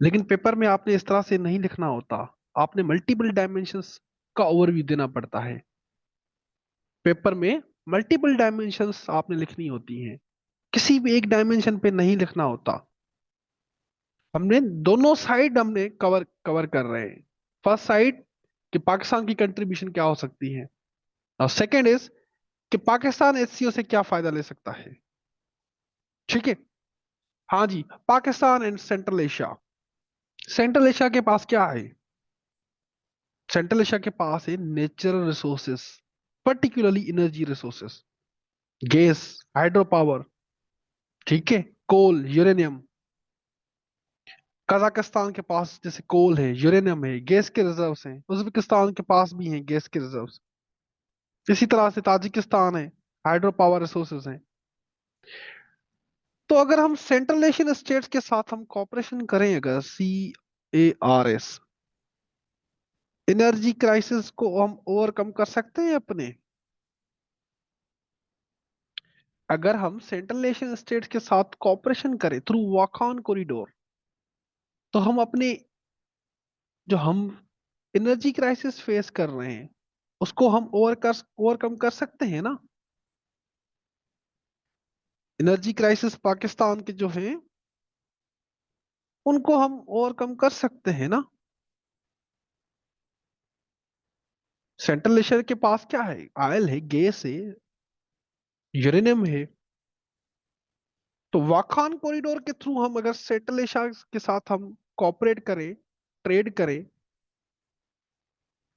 लेकिन पेपर में आपने इस तरह से नहीं लिखना होता, आपने मल्टीपल डायमेंशंस का ओवरव्यू देना पड़ता है। पेपर में मल्टीपल डायमेंशंस आपने लिखनी होती हैं, किसी भी एक डायमेंशन पे नहीं लिखना होता। हमने दोनों साइड हमने कवर कवर कर रहे हैं। फर्स्ट साइड कि पाकिस्तान की कंट्रीब्यूशन क्या हो सकती है, और सेकेंड इज कि पाकिस्तान एचसीओ से क्या फायदा ले सकता है, ठीक है। हाँ जी, Pakistan and Central Asia. Central Asia के पास क्या है? सेंट्रल एशिया के पास है natural resources, particularly energy resources, gas, hydro power, ठीक है, कोल, यूरेनियम। कजाकिस्तान के पास जैसे कोल है, यूरेनियम है, गैस के रिजर्व्स हैं। उज्बेकिस्तान के पास भी हैं गैस के रिजर्व्स। इसी तरह से ताजिकिस्तान है, हाइड्रो पावर रिसोर्सेज हैं। तो अगर हम सेंट्रल एशियन स्टेट्स के साथ हम कॉपरेशन करें, अगर CARS, एनर्जी क्राइसिस को हम ओवरकम कर सकते हैं अपने। अगर हम सेंट्रल एशियन स्टेट्स के साथ कॉपरेशन करें थ्रू वाखान कॉरिडोर, तो हम अपने जो हम एनर्जी क्राइसिस फेस कर रहे हैं उसको हम ओवरकम कर सकते हैं ना। एनर्जी क्राइसिस पाकिस्तान के जो हैं उनको हम ओवरकम कर सकते हैं ना। सेंट्रल एशिया के पास क्या है? ऑयल है, गैस है, यूरेनियम है। तो वाखान कॉरिडोर के थ्रू हम अगर सेंट्रल एशिया के साथ हम कॉपरेट करें, ट्रेड करें,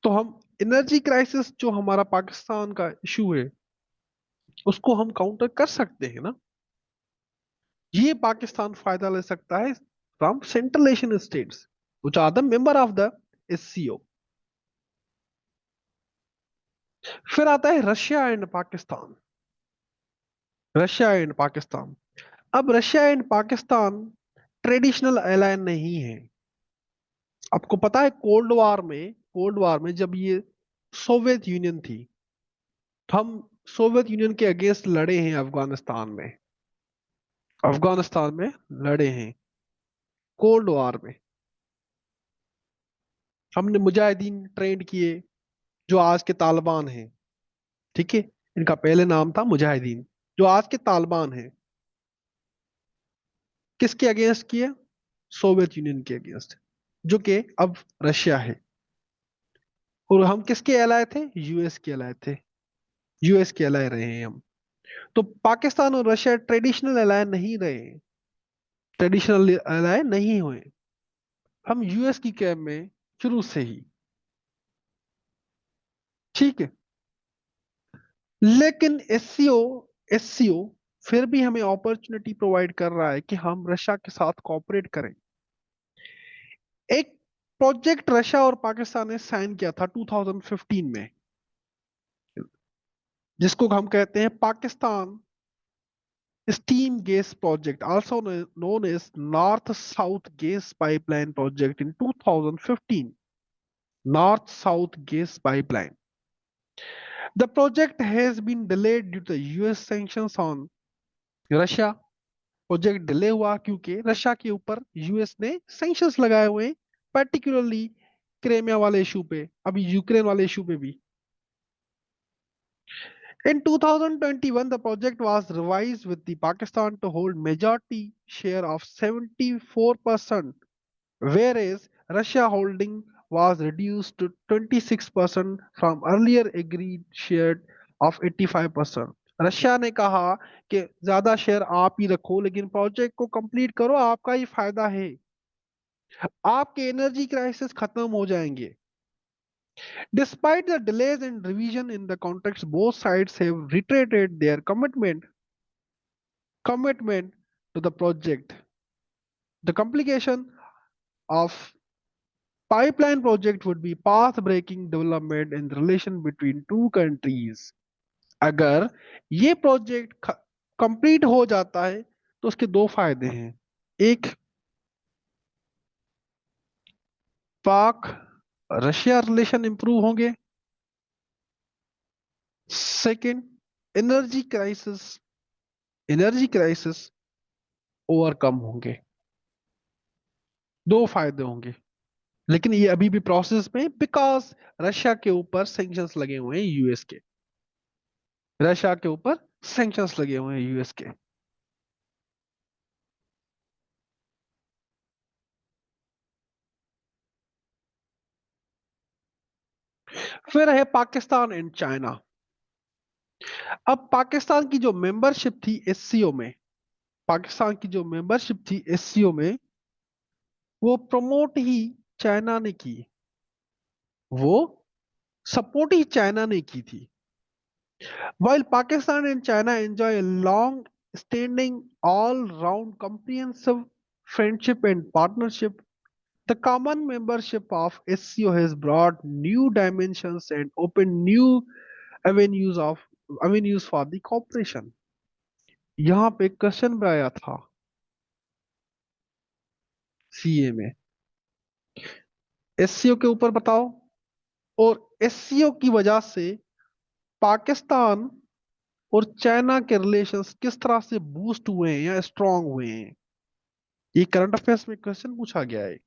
तो हम एनर्जी क्राइसिस जो हमारा पाकिस्तान का इशू है उसको हम काउंटर कर सकते हैं ना। ये पाकिस्तान फायदा ले सकता है from Central Asian states which are the member of the SCO। फिर आता है Russia and Pakistan. Russia and Pakistan. अब Russia and Pakistan traditional ally नहीं है। आपको पता है कोल्ड वार में जब ये सोवियत यूनियन थी, तो हम सोवियत यूनियन के अगेंस्ट लड़े हैं अफगानिस्तान में। अफगानिस्तान में लड़े हैं कोल्ड वार में। हमने मुजाहिदीन ट्रेंड किए जो आज के तालिबान हैं। ठीक है, इनका पहले नाम था मुजाहिदीन, जो आज के तालिबान हैं। किसके अगेंस्ट किए? सोवियत यूनियन के अगेंस्ट, जो कि अब रशिया है। और हम किसके एलाय थे? US के एलाय थे। US के एलाय रहे हैं हम। तो पाकिस्तान और रशिया ट्रेडिशनल एलाय नहीं रहे, ट्रेडिशनल एलाय नहीं हुए। हम US की कैब में शुरू से ही। ठीक है। लेकिन SCO फिर भी हमें अपॉर्चुनिटी प्रोवाइड कर रहा है कि हम रशिया के साथ कोऑपरेट करें। एक प्रोजेक्ट रशिया और पाकिस्तान ने साइन किया था 2015 में, जिसको हम कहते हैं Pakistan steam gas project, also known as north south gas pipeline project in 2015। North south gas pipeline. The project has been delayed due to the US sanctions on Russia। Project delay हुआ क्योंकि Russia के ऊपर US ने sanctions लगाए हुए हैं, particularly Crimea वाले issue पे, अभी यूक्रेन वाले इशू पे भी। In 2021, the project was revised with the Pakistan to hold majority share of 74%, whereas Russia holding was reduced to 26% from earlier agreed share of 85%। Russia ने कहा कि ज्यादा शेयर आप ही रखो, लेकिन प्रोजेक्ट को कंप्लीट करो, आपका ही फायदा है, आपके एनर्जी क्राइसिस खत्म हो जाएंगे। Despite the delays in revision in the contracts, both sides have reiterated their commitment to the project. The complication of pipeline project would be path-breaking development in the relation between two countries। अगर ये project complete हो जाता है तो उसके दो फायदे हैं। एक, पाक रशिया रिलेशन इंप्रूव होंगे। Second, energy crisis energy crisis overcome होंगे। दो फायदे होंगे। लेकिन ये अभी भी प्रोसेस में, बिकॉज रशिया के ऊपर सैंक्शंस लगे हुए हैं US के। रशिया के ऊपर सैंक्शंस लगे हुए हैं US के। फिर है पाकिस्तान एंड चाइना। अब पाकिस्तान की जो मेंबरशिप थी SCO में, पाकिस्तान की जो मेंबरशिप थी SCO में, वो प्रमोट ही चाइना ने की, वो सपोर्ट ही चाइना ने की थी। While Pakistan and China enjoy a long standing all round comprehensive friendship and partnership. The common membership of SCO has brought new dimensions and opened new avenues of avenues for the cooperation. यहाँ पे question भी आया था CA में, SCO के ऊपर बताओ, और एससीओ की वजह से पाकिस्तान और चाइना के रिलेशंस किस तरह से बूस्ट हुए हैं या स्ट्रांग हुए हैं। ये करंट अफेयर्स में क्वेश्चन पूछा गया है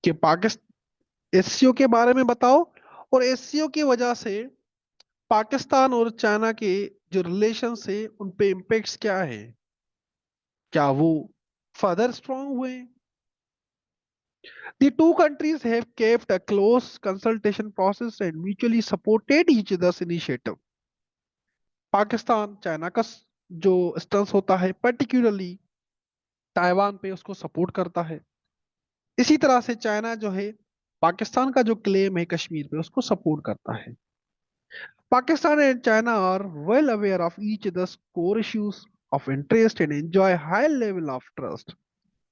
कि पाकिस्तान एससीओ के बारे में बताओ, और एससीओ की वजह से पाकिस्तान और चाइना के जो रिलेशन है उन पे इम्पेक्ट्स क्या है, क्या वो फर्दर स्ट्रांग हुए। The two countries have kept a close consultation process and mutually supported each other's initiative. Pakistan China का जो स्टैंस होता है पर्टिकुलरली ताइवान पे उसको सपोर्ट करता है, इसी तरह से चाइना जो है पाकिस्तान का जो क्लेम है कश्मीर पे उसको सपोर्ट करता है। Pakistan and China are well aware of each other's core issues of interest and enjoy high level of trust.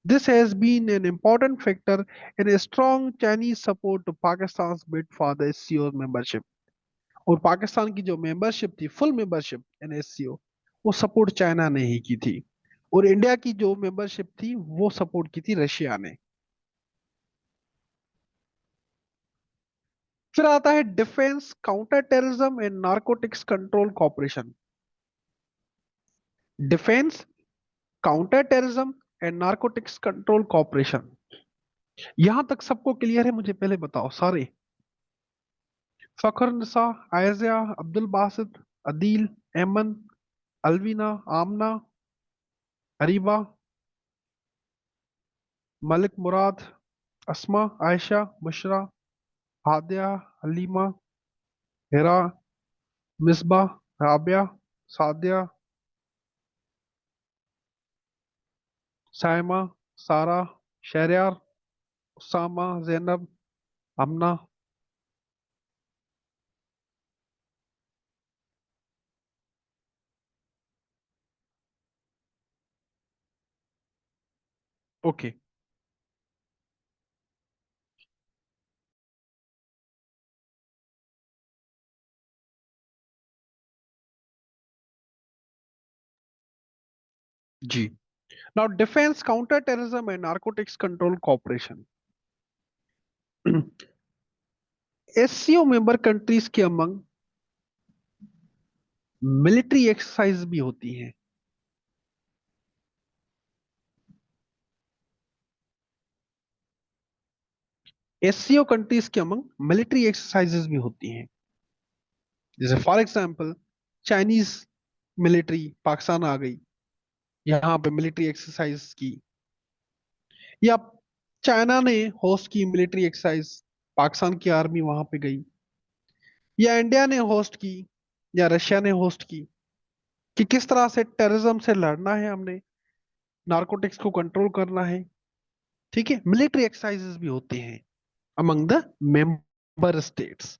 This has been an important factor in a strong Chinese support to Pakistan's bid for the SCO membership. और पाकिस्तान की जो membership थी, full membership in SCO, वो support China ने ही की थी, और India की जो मेंबरशिप थी वो सपोर्ट की थी रशिया ने। फिर आता है defence, counter terrorism and narcotics control cooperation. Defence, counter terrorism and narcotics control cooperation, यहां तक सबको क्लियर है? मुझे पहले बताओ सारे। फखर निसा, आयजिया, अब्दुल बासित, अदील, एमन, अलवीना, आमना, अरीबा, मलिक मुराद, अस्मा, आयशा, बुशरा, हादिया, हलीमा, हिरा, मिसबा, राबिया, सादिया, साइमा, सारा, शहरयार, उसामा, जैनब, अमना। ओके, जी। Now defence, counter terrorism and narcotics control cooperation. SCO member countries के अमंग मिलिट्री एक्सरसाइज भी होती हैं। एससीओ कंट्रीज के अमंग मिलिट्री एक्सरसाइजेज भी होती हैं। जैसे for example Chinese military Pakistan आ गई, यहाँ पे मिलिट्री एक्सरसाइज की, या चाइना ने होस्ट की मिलिट्री एक्सरसाइज, पाकिस्तान की आर्मी वहां पे गई, या इंडिया ने होस्ट की, या रशिया ने होस्ट की, कि किस तरह से टेररिज्म से लड़ना है हमने, नारकोटिक्स को कंट्रोल करना है। ठीक है, मिलिट्री एक्सरसाइजेस भी होते हैं among the member states.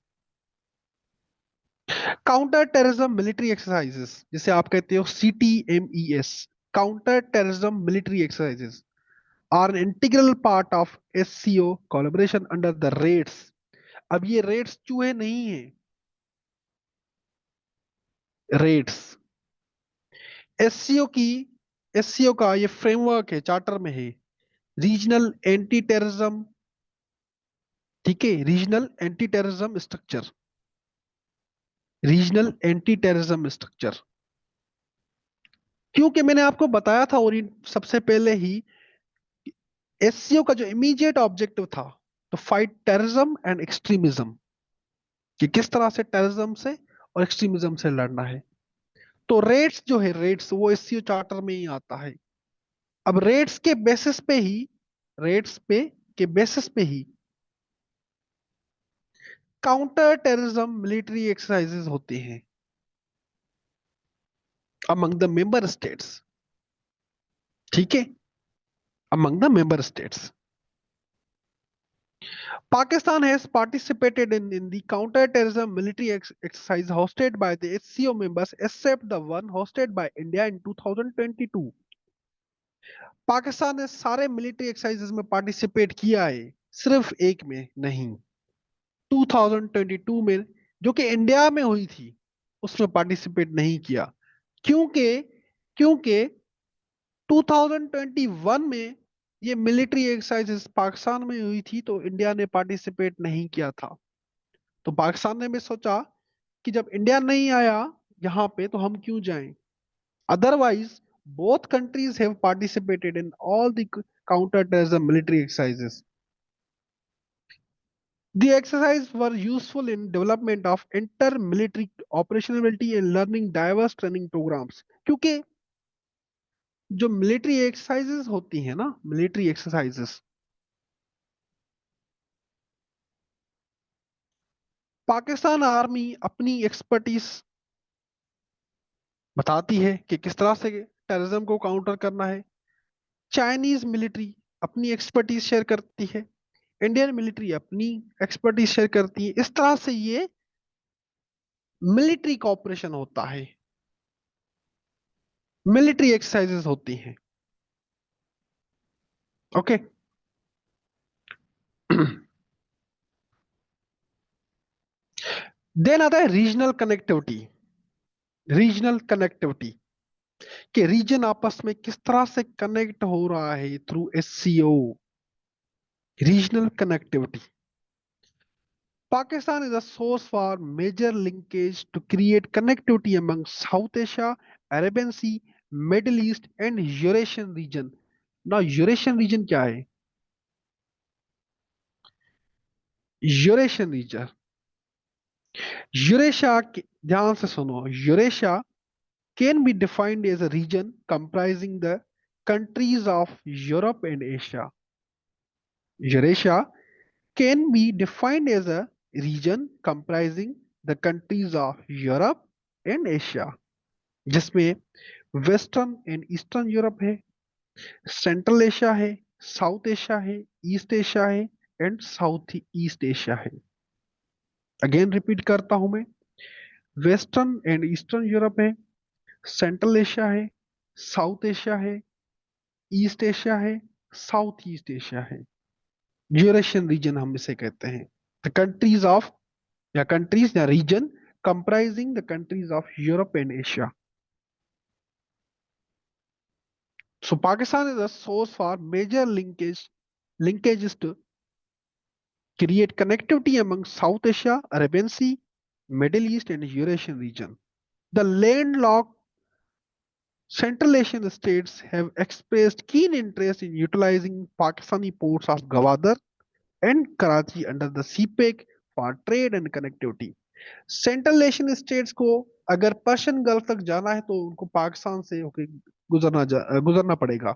Counter terrorism military exercises, जिसे आप कहते हो CTMES, counter terrorism military exercises are an integral part of SCO collaboration under the RATS. अब ये रेट्स चूहे नहीं है, रेट्स एससीओ की, एससीओ का ये फ्रेमवर्क है, चार्टर में है, रीजनल एंटी टेररिज्म। ठीक है, regional anti terrorism structure, regional anti terrorism structure. क्योंकि मैंने आपको बताया था और सबसे पहले ही, एससीओ का जो इमीडिएट ऑब्जेक्टिव था तो फाइट टेररिज्म एंड एक्सट्रीमिज्म, कि किस तरह से टेररिज्म से और एक्सट्रीमिज्म से लड़ना है। तो रेट्स जो है, रेट्स वो एससीओ चार्टर में ही आता है। अब रेट्स के बेसिस पे ही, रेट्स पे के बेसिस पे ही काउंटर टेररिज्म मिलिट्री एक्सरसाइजेज होते हैं अमंग द मेंबर स्टेट्स। ठीक है, among the member states. Pakistan has participated in the counter-terrorism military exercise hosted by the SCO members, except the one hosted by India in 2022. Pakistan ने सारे military exercises में participate किया है, सिर्फ एक में नहीं। 2022 में जो कि इंडिया में हुई थी, उसमें पार्टिसिपेट नहीं किया। क्योंकि क्योंकि 2021 में ये मिलिट्री एक्सरसाइजेस पाकिस्तान में हुई थी, तो इंडिया ने पार्टिसिपेट नहीं किया था। तो पाकिस्तान ने भी सोचा कि जब इंडिया नहीं आया यहाँ पे, तो हम क्यों जाएं। Otherwise both countries have participated in all the counter-terrorism military exercises. The exercises were useful in development of inter-military operationality and learning diverse training programs. क्योंकि जो मिलिट्री एक्सरसाइजेस होती हैं ना, मिलिट्री एक्सरसाइजेस, पाकिस्तान आर्मी अपनी एक्सपर्टीज बताती है कि किस तरह से टेररिज्म को काउंटर करना है। चाइनीज मिलिट्री अपनी एक्सपर्टीज शेयर करती है, इंडियन मिलिट्री अपनी एक्सपर्टीज शेयर करती है। इस तरह से ये मिलिट्री कॉपरेशन होता है, मिलिट्री एक्सरसाइजेस होती हैं। ओके। देन आता है रीजनल कनेक्टिविटी। रीजनल कनेक्टिविटी कि रीजन आपस में किस तरह से कनेक्ट हो रहा है through SCO. Regional connectivity, Pakistan is a source for major linkage to create connectivity among South Asia, Arabian Sea, Middle East and Eurasian region. Now Eurasian region क्या है? Eurasian region, यूरेशिया, ध्यान से सुनो, Eurasia can be defined as a region comprising the countries of Europe and Asia. Eurasia can be defined as a region comprising the countries of Europe and Asia, जिसमें western and eastern Europe है, Central Asia है, South Asia है, East Asia है and South East Asia है। Again repeat करता हूं मैं, western and eastern Europe है, सेंट्रल एशिया है, साउथ एशिया है, ईस्ट एशिया है, साउथ ईस्ट एशिया है। यूरेशियन रीजन हम इसे कहते हैं। द कंट्रीज ऑफ, या कंट्रीज या region comprising the countries of Europe and Asia. So Pakistan is a source for major linkages to create connectivity among South Asia, Arabian Sea, Middle East, and Eurasian region. The landlocked Central Asian states have expressed keen interest in utilizing Pakistani ports of Gwadar and Karachi under the CPEC for trade and connectivity. Central Asian states को अगर Persian gulf तक जाना है, तो उनको पाकिस्तान से होकर गुजरना पड़ेगा।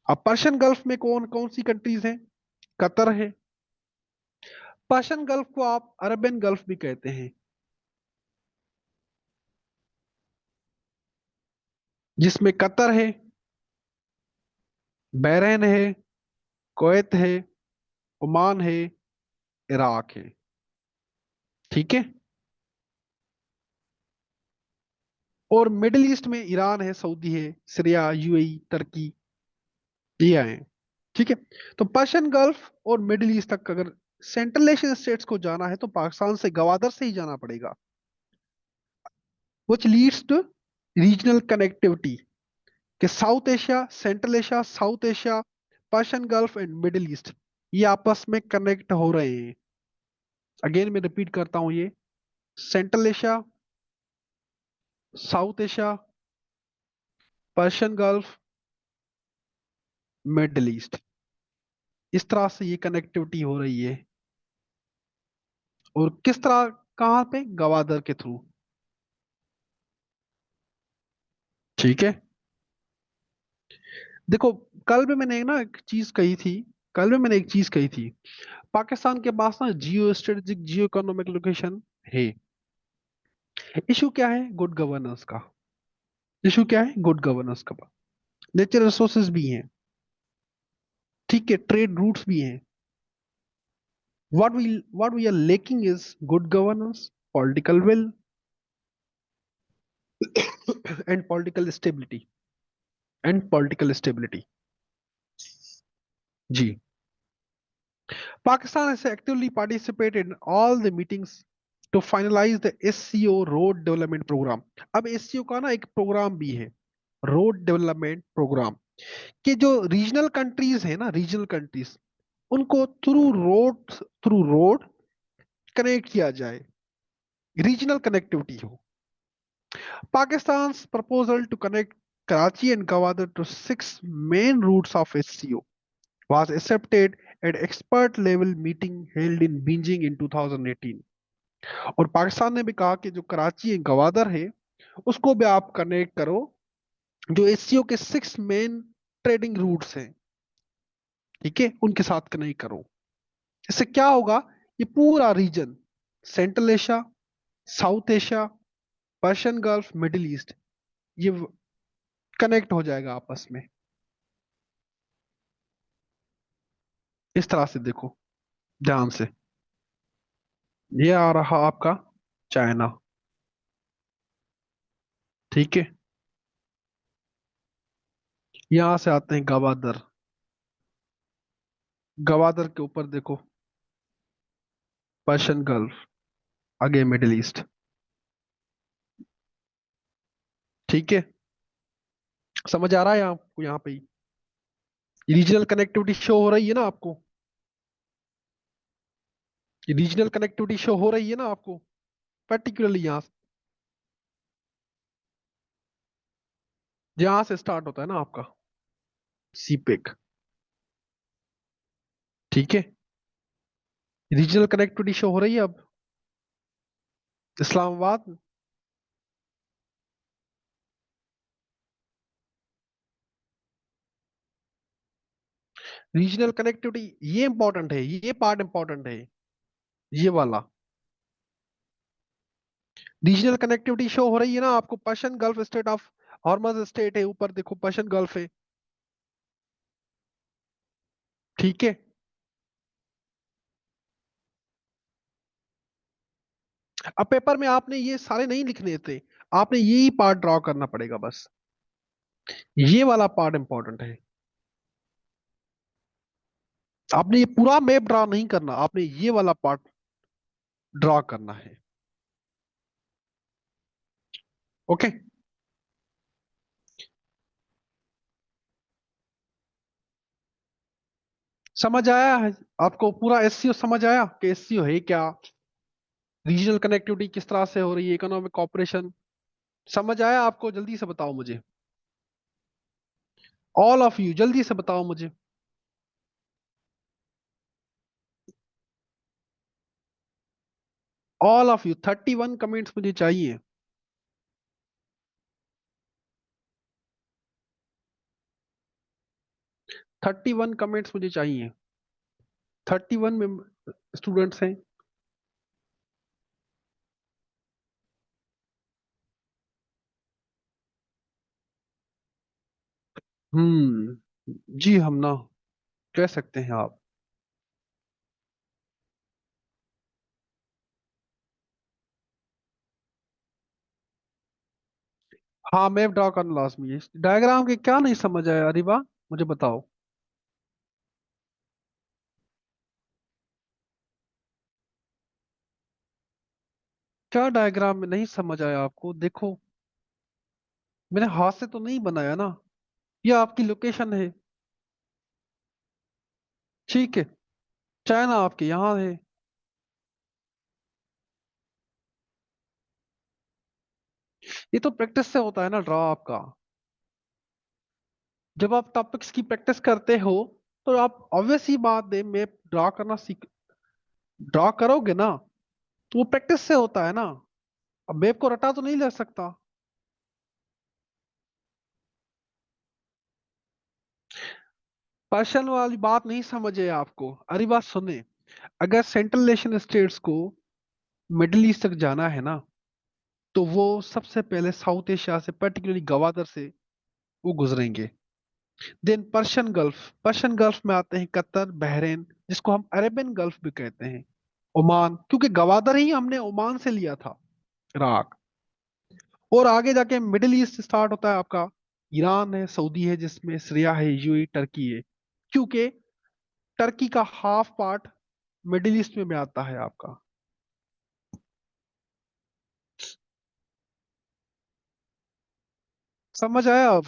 अब पर्शियन गल्फ में कौन कौन सी कंट्रीज हैं? कतर है। पर्शियन गल्फ को आप अरबियन गल्फ भी कहते हैं, जिसमें कतर है, बहरीन है, कुवैत है, ओमान है, इराक है। ठीक है। और मिडिल ईस्ट में ईरान है, सऊदी है, सीरिया, यूएई, तुर्की, ये आए हैं। ठीक है। तो पर्शियन गल्फ और मिडिल ईस्ट तक अगर सेंट्रल एशियन स्टेट्स को जाना है, तो पाकिस्तान से गवादर से ही जाना पड़ेगा, which leads to regional connectivity कि South Asia, Central Asia, South Asia, Persian Gulf and Middle East ये आपस में कनेक्ट हो रहे हैं। अगेन मैं रिपीट करता हूं, ये central Asia, South Asia, Persian Gulf, Middle east, इस तरह से ये कनेक्टिविटी हो रही है। और किस तरह, कहां पे? गवादर के थ्रू। ठीक है। देखो, कल भी मैंने ना एक चीज कही थी, कल भी मैंने एक चीज कही थी, पाकिस्तान के पास ना जियो स्ट्रेटेजिक, जियो इकोनॉमिक लोकेशन है। इशू क्या है? गुड गवर्नेंस का। इशू क्या है? गुड गवर्नेंस का। नेचुरल रिसोर्सेज भी हैं, ठीक है, ट्रेड रूट्स भी हैं। what we are lacking is good governance, political will and political stability. And political stability. जी। Pakistan has actively participated in all the meetings to finalize the SCO road development programme. अब SCO का ना एक programme भी है, road development programme, कि जो regional countries है ना, रीजनल कंट्रीज, उनको थ्रू रोड कनेक्ट किया जाए, रीजनल कनेक्टिविटी हो। Pakistan's proposal to connect Karachi and Gwadar to six main routes of SCO was accepted at expert level meeting held in Beijing in 2018। और पाकिस्तान ने भी कहा कि जो कराची है, गवादर है, उसको भी आप कनेक्ट करो, जो एससीओ के सिक्स मेन ट्रेडिंग रूट्स हैं, ठीक है, उनके साथ कनेक्ट करो। इससे क्या होगा, ये पूरा region, Central Asia, South Asia, Persian Gulf, Middle East, ये कनेक्ट हो जाएगा आपस में। इस तरह से देखो ध्यान से। ये आ रहा आपका चाइना, ठीक है। यहां से आते हैं गवादर, गवादर के ऊपर देखो पर्शियन गल्फ, आगे मिडिल ईस्ट, ठीक है। समझ आ रहा है आपको यहाँ पे? रीजनल कनेक्टिविटी शो हो रही है ना आपको? रीजनल कनेक्टिविटी शो हो रही है ना आपको, पर्टिकुलरली यहाँ, जहां से स्टार्ट होता है ना आपका सीपेक, ठीक है। रीजनल कनेक्टिविटी शो हो रही है अब, इस्लामाबाद। रीजनल कनेक्टिविटी ये इंपॉर्टेंट है, ये पार्ट इंपॉर्टेंट है, ये वाला। रीजनल कनेक्टिविटी शो हो रही है ना आपको, Persian Gulf state of Hormuz state है, ऊपर देखो पर्शियन गल्फ है, ठीक है। अब पेपर में आपने ये सारे नहीं लिखने थे, आपने यही पार्ट ड्रॉ करना पड़ेगा बस, ये वाला पार्ट इंपॉर्टेंट है। आपने ये पूरा मैप ड्रॉ नहीं करना, आपने ये वाला पार्ट ड्रॉ करना है, ओके। समझ आया है आपको? पूरा एससीओ समझ आया कि एससीओ है क्या, रीजनल कनेक्टिविटी किस तरह से हो रही है, इकोनॉमिक कॉपरेशन, समझ आया आपको? जल्दी से बताओ मुझे, ऑल ऑफ यू जल्दी से बताओ मुझे। ऑल ऑफ यू 31 कमेंट्स मुझे चाहिए, 31 कमेंट्स मुझे चाहिए। 31 में स्टूडेंट्स हैं। जी हम ना, कह सकते हैं आप। हाँ मैप ड्रॉ करना लाजमी है, डायग्राम के क्या नहीं समझ आया अरिबा, मुझे बताओ। क्या डायग्राम में नहीं समझ आया आपको? देखो मैंने हाथ से तो नहीं बनाया ना, ये आपकी लोकेशन है, ठीक है। चाइना आपके यहाँ है। ये तो प्रैक्टिस से होता है ना ड्रॉ आपका, जब आप टॉपिक्स की प्रैक्टिस करते हो तो आप ऑब्वियस ही बात है, मैप ड्रॉ करना सीख, ड्रॉ करोगे ना, तो वो प्रैक्टिस से होता है ना। अब मैप को रटा तो नहीं ले सकता। पर्सन वाली बात नहीं समझे आपको, अरे बात सुने, अगर सेंट्रल एशियन स्टेट्स को मिडिल ईस्ट तक जाना है ना, तो वो सबसे पहले साउथ एशिया से, पर्टिकुलरली गवादर से वो गुजरेंगे। Then Persian Gulf, Persian Gulf में आते हैं कतर, बहरीन, जिसको हम अरेबियन गल्फ भी कहते हैं, ओमान, क्योंकि गवादर ही हमने ओमान से लिया था, इराक। और आगे जाके मिडिल ईस्ट स्टार्ट होता है आपका, ईरान है, सऊदी है, जिसमें सीरिया है, यूएई, टर्की है। क्योंकि टर्की का हाफ पार्ट मिडिल ईस्ट में आता है आपका। समझ आया अब?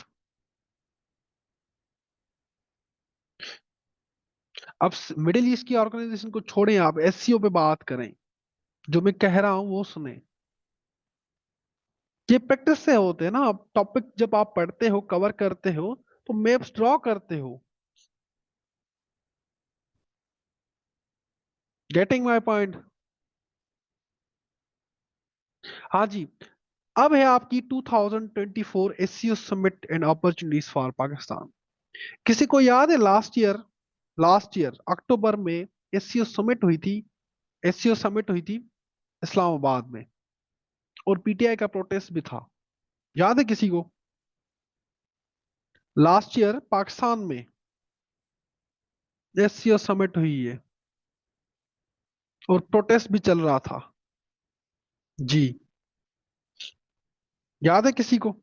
अब मिडिल ईस्ट की ऑर्गेनाइजेशन को छोड़ें, आप एससीओ पे बात करें। जो मैं कह रहा हूं वो सुने। ये प्रैक्टिस से होते हैं ना, आप टॉपिक जब आप पढ़ते हो, कवर करते हो, तो मैप्स ड्रॉ करते हो। Getting my point? हाँ जी। अब है आपकी 2024 SCO summit and opportunities for Pakistan. किसी को याद है लास्ट ईयर अक्टूबर में एससीओ समिट हुई थी? एससीओ समिट हुई थी इस्लामाबाद में, और पीटीआई का प्रोटेस्ट भी था। याद है किसी को? लास्ट ईयर पाकिस्तान में एससीओ समिट हुई है, और प्रोटेस्ट भी चल रहा था। जी। याद है किसी को?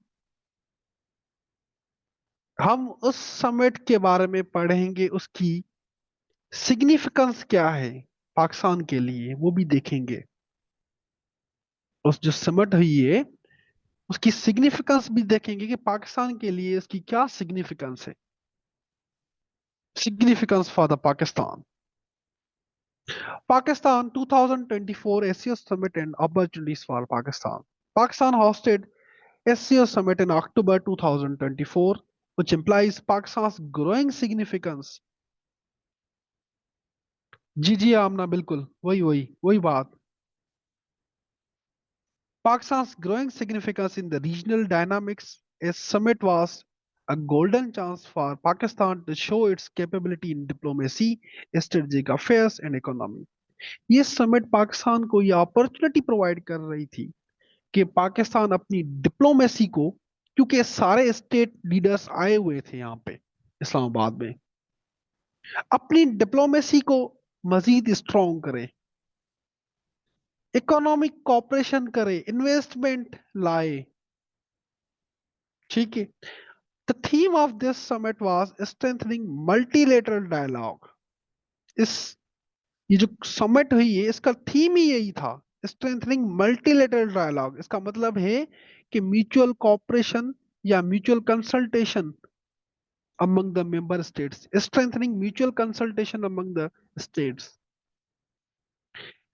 हम उस समिट के बारे में पढ़ेंगे, उसकी सिग्निफिकेंस क्या है पाकिस्तान के लिए, वो भी देखेंगे। उस जो समिट हुई है, उसकी सिग्निफिकेंस भी देखेंगे कि पाकिस्तान के लिए इसकी क्या सिग्निफिकेंस है। Significance for the Pakistan. Pakistan 2024 SCO Summit and Opportunities for Pakistan. Pakistan hosted SCO Summit in October 2024, which implies Pakistan's growing significance. जी जी आमना, बिल्कुल वही वही वही बात। Pakistan's growing significance in the regional dynamics. A summit was a golden chance for Pakistan to show its capability in diplomacy, strategic affairs, and economy. ये summit Pakistan को ये opportunity provide कर रही थी कि पाकिस्तान अपनी डिप्लोमेसी को, क्योंकि सारे स्टेट लीडर्स आए हुए थे यहाँ पे इस्लामाबाद में, अपनी डिप्लोमेसी को मजीद स्ट्रॉन्ग करे, इकोनॉमिक कॉपरेशन करे, इन्वेस्टमेंट लाए। ठीक है। The theme of this summit was strengthening multilateral dialogue. इस ये जो समिट हुई है, इसका थीम ही यही था, स्ट्रेंथनिंग मल्टीलेटरल डायलॉग। इसका मतलब है कि म्यूचुअल कॉपरेशन या mutual consultation among the member states, strengthening mutual consultation among the states,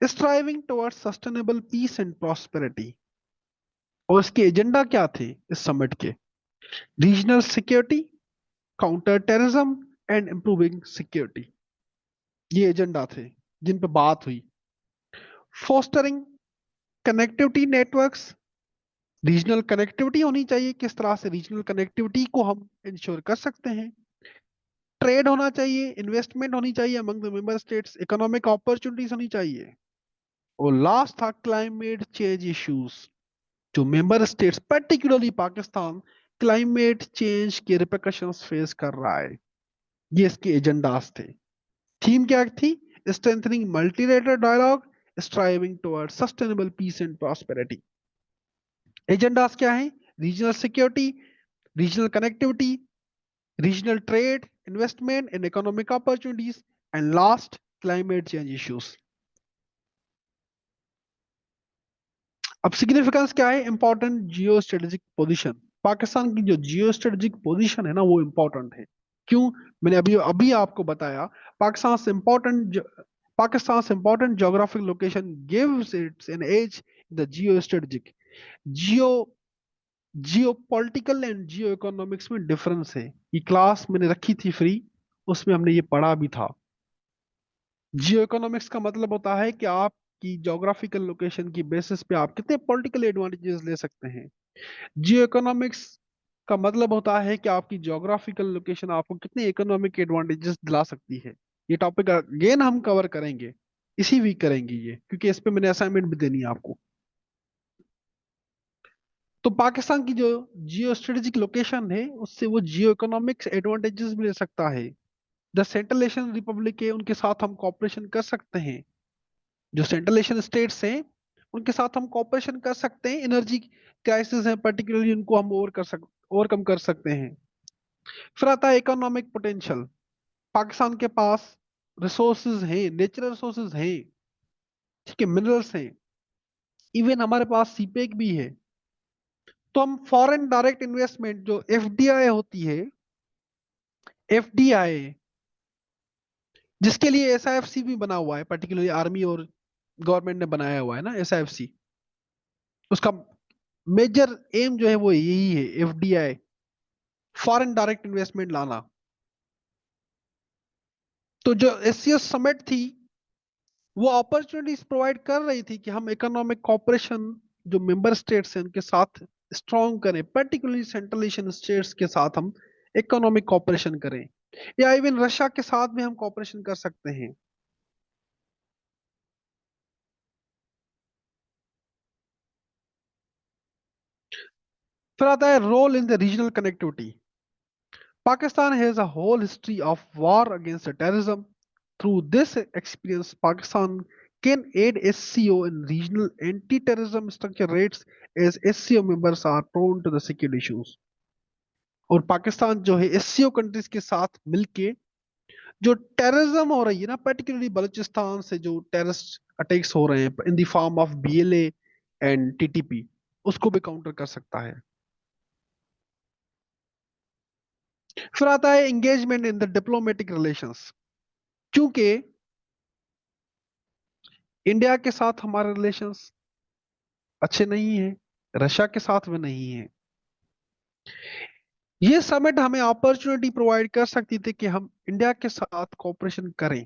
striving towards sustainable peace and prosperity। और इसके एजेंडा क्या थे इस समिट के? Regional security, counter terrorism, and improving security. ये एजेंडा थे जिन पे बात हुई। Fostering connectivity networks, regional connectivity होनी चाहिए, किस तरह से रीजनल कनेक्टिविटी को हम इंश्योर कर सकते हैं। ट्रेड होना चाहिए, इन्वेस्टमेंट होनी चाहिए among the member states, economic opportunities होनी चाहिए। और लास्ट था क्लाइमेट चेंज इश्यूज। जो member states particularly Pakistan climate change के रिpercussions फेस कर रहा है, ये इसके एजेंडास थे। थीम क्या थी? Strengthening multilateral dialogue, striving towards sustainable peace and prosperity. Agendas क्या है? Regional security, regional connectivity, regional trade, investment and economic opportunities, and last climate change issues. अब सिग्निफिकेंस क्या है? Important geo strategic position. Pakistan की जो जियो strategic position है ना, वो इंपॉर्टेंट है। क्यों? मैंने अभी अभी आपको बताया। पाकिस्तान से important important geographic location gives its an edge the geo strategic. Geo geo political and geo economics में डिफरेंस है। ये क्लास मैंने रखी थी फ्री, उसमें हमने ये पढ़ा भी था। जियो इकोनॉमिक्स का मतलब होता है कि आपकी ज्योग्राफिकल लोकेशन की बेसिस पे आप कितने पॉलिटिकल एडवांटेजेस ले सकते हैं। जियो इकोनॉमिक्स का मतलब होता है कि आपकी ज्योग्राफिकल लोकेशन आपको कितने इकोनॉमिक एडवांटेजेस दिला सकती है। ये टॉपिक अगेन हम कवर करेंगे, इसी वीक करेंगे ये, क्योंकि इस पे मैंने असाइनमेंट भी देनी है आपको। तो पाकिस्तान की जो जियो स्ट्रेटेजिक लोकेशन है, उससे वो जियो इकोनॉमिक्स एडवांटेजेस भी ले सकता है। द सेंट्रल एशियन रिपब्लिक है, उनके साथ हम कॉपरेशन कर सकते हैं। जो सेंट्रल एशियन स्टेट्स हैं, उनके साथ हम कॉपरेशन कर सकते हैं। एनर्जी क्राइसिस है पर्टिकुलरली, उनको हम ओवरकम कर सकते हैं। फिर आता है इकोनॉमिक पोटेंशियल। पाकिस्तान के पास रिसोर्सेज हैं, नेचुरल रिसोर्सेज हैं, ठीक है, मिनरल्स हैं, इवन हमारे पास सीपेक भी है। तो हम फॉरेन डायरेक्ट इन्वेस्टमेंट जो एफडीआई होती है, एफडीआई, जिसके लिए एसआईएफसी भी बना हुआ है, पर्टिकुलरली आर्मी और गवर्नमेंट ने बनाया हुआ है ना एसआईएफसी, उसका मेजर एम जो है वो यही है, एफडीआई, फॉरेन डायरेक्ट इन्वेस्टमेंट लाना। तो जो एससीओ समिट थी वो अपॉर्चुनिटीज प्रोवाइड कर रही थी कि हम इकोनॉमिक कॉपरेशन जो मेंबर स्टेट्स हैं उनके साथ स्ट्रॉन्ग करें, पर्टिकुलरली सेंट्रल एशियन स्टेट्स के साथ हम इकोनॉमिक कॉपरेशन करें, या इवन रशिया के साथ भी हम कॉपरेशन कर सकते हैं। फिर आता है role in the regional connectivity. Pakistan has a whole history of war against the terrorism. Through this experience, Pakistan can aid SCO in regional anti-terrorism structure rates as SCO members are prone to the security issues. और पाकिस्तान जो है SCO countries के साथ मिलके जो terrorism हो रही है ना, पर्टिकुलरली बलूचिस्तान से जो टेररिस्ट अटैक्स हो रहे हैं in the form of BLA and TTP, उसको भी काउंटर कर सकता है। फिर आता है engagement in the diplomatic relations. क्योंकि इंडिया के साथ हमारे रिलेशंस अच्छे नहीं है, रशिया के साथ में नहीं है, ये समिट हमें अपॉर्चुनिटी प्रोवाइड कर सकती थी कि हम इंडिया के साथ कोऑपरेशन करें,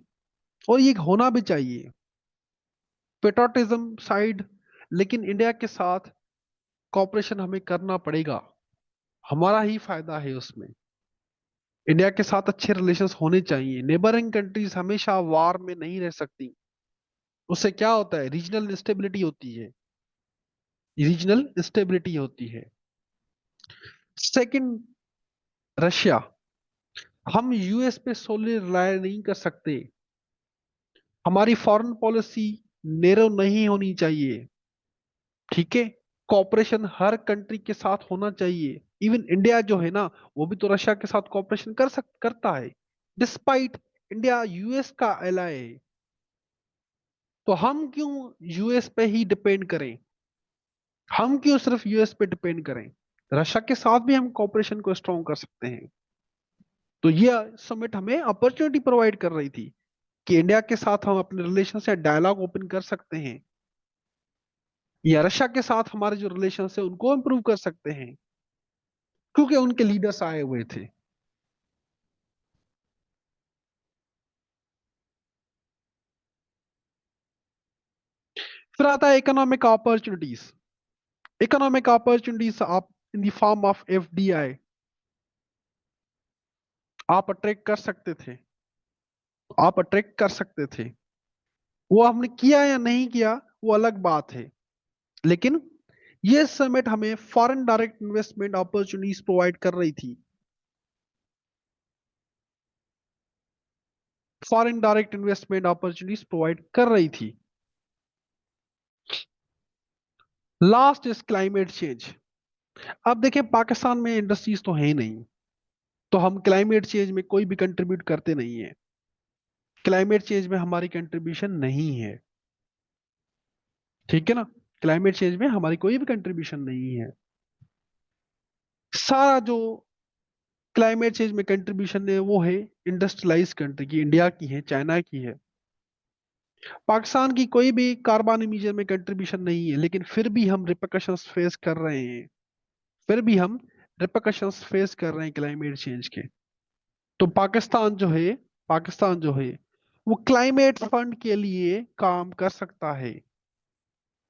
और ये होना भी चाहिए, पेट्रोटिज्म साइड, लेकिन इंडिया के साथ कोऑपरेशन हमें करना पड़ेगा, हमारा ही फायदा है उसमें। इंडिया के साथ अच्छे रिलेशंस होने चाहिए, नेबरिंग कंट्रीज हमेशा वार में नहीं रह सकती, उससे क्या होता है, रीजनल इंस्टेबिलिटी होती है, रीजनल इंस्टेबिलिटी होती है। सेकंड, रशिया, हम यूएस पे सोले रिलाय नहीं कर सकते, हमारी फॉरेन पॉलिसी नैरो नहीं होनी चाहिए, ठीक है, कॉपरेशन हर कंट्री के साथ होना चाहिए। इवन इंडिया जो है ना, वो भी तो रशिया के साथ कॉपरेशन करता है, डिस्पाइट इंडिया यूएस का एलाय है। तो हम क्यों यूएस पे ही डिपेंड करें, हम क्यों सिर्फ यूएस पे डिपेंड करें, रशिया के साथ भी हम कॉपरेशन को स्ट्रॉन्ग कर सकते हैं। तो ये समिट हमें अपॉर्चुनिटी प्रोवाइड कर रही थी कि इंडिया के साथ हम अपने रिलेशन से डायलॉग ओपन कर सकते हैं, या रशिया के साथ हमारे जो रिलेशन है उनको इंप्रूव कर सकते हैं, क्योंकि उनके लीडर्स आए हुए थे। फिर आता है इकोनॉमिक अपॉर्चुनिटीज। इकोनॉमिक अपॉर्चुनिटीज आप in the form of FDI आप अट्रैक्ट कर सकते थे, आप अट्रैक्ट कर सकते थे, वो हमने किया या नहीं किया वो अलग बात है, लेकिन ये समिट हमें foreign direct investment opportunities provide कर रही थी, foreign direct investment opportunities provide कर रही थी। Last is climate change. अब देखिए पाकिस्तान में इंडस्ट्रीज तो है ही नहीं, तो हम क्लाइमेट चेंज में कोई भी कंट्रीब्यूट करते नहीं है, क्लाइमेट चेंज में हमारी कंट्रीब्यूशन नहीं है, ठीक है ना, क्लाइमेट चेंज में हमारी कोई भी कंट्रीब्यूशन नहीं है। सारा जो क्लाइमेट चेंज में कंट्रीब्यूशन है वो है इंडस्ट्रियलाइज कंट्री की, इंडिया की है, चाइना की है। पाकिस्तान की कोई भी कार्बन इमिशन में कंट्रीब्यूशन नहीं है, लेकिन फिर भी हम रिpercussions फेस कर रहे हैं, फिर भी हम रिpercussions फेस कर रहे हैं क्लाइमेट चेंज के। तो पाकिस्तान जो है वो क्लाइमेट फंड के लिए काम कर सकता है,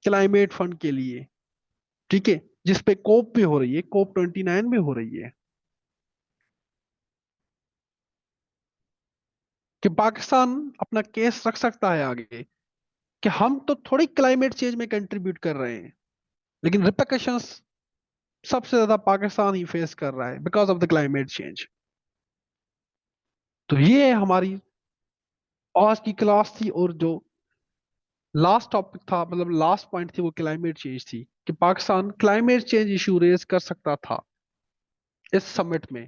क्लाइमेट फंड के लिए, ठीक है, जिसपे कोप भी हो रही है, COP 29 भी हो रही है, कि पाकिस्तान अपना केस रख सकता है आगे कि हम तो थोड़ी क्लाइमेट चेंज में कंट्रीब्यूट कर रहे हैं, लेकिन रिpercussions सबसे ज्यादा पाकिस्तान ही फेस कर रहा है because of the climate change. तो ये हमारी आज की क्लास थी, और जो लास्ट टॉपिक था, मतलब लास्ट पॉइंट थी, वो क्लाइमेट चेंज थी, कि Pakistan climate change issue raise कर सकता था। इस समिट में।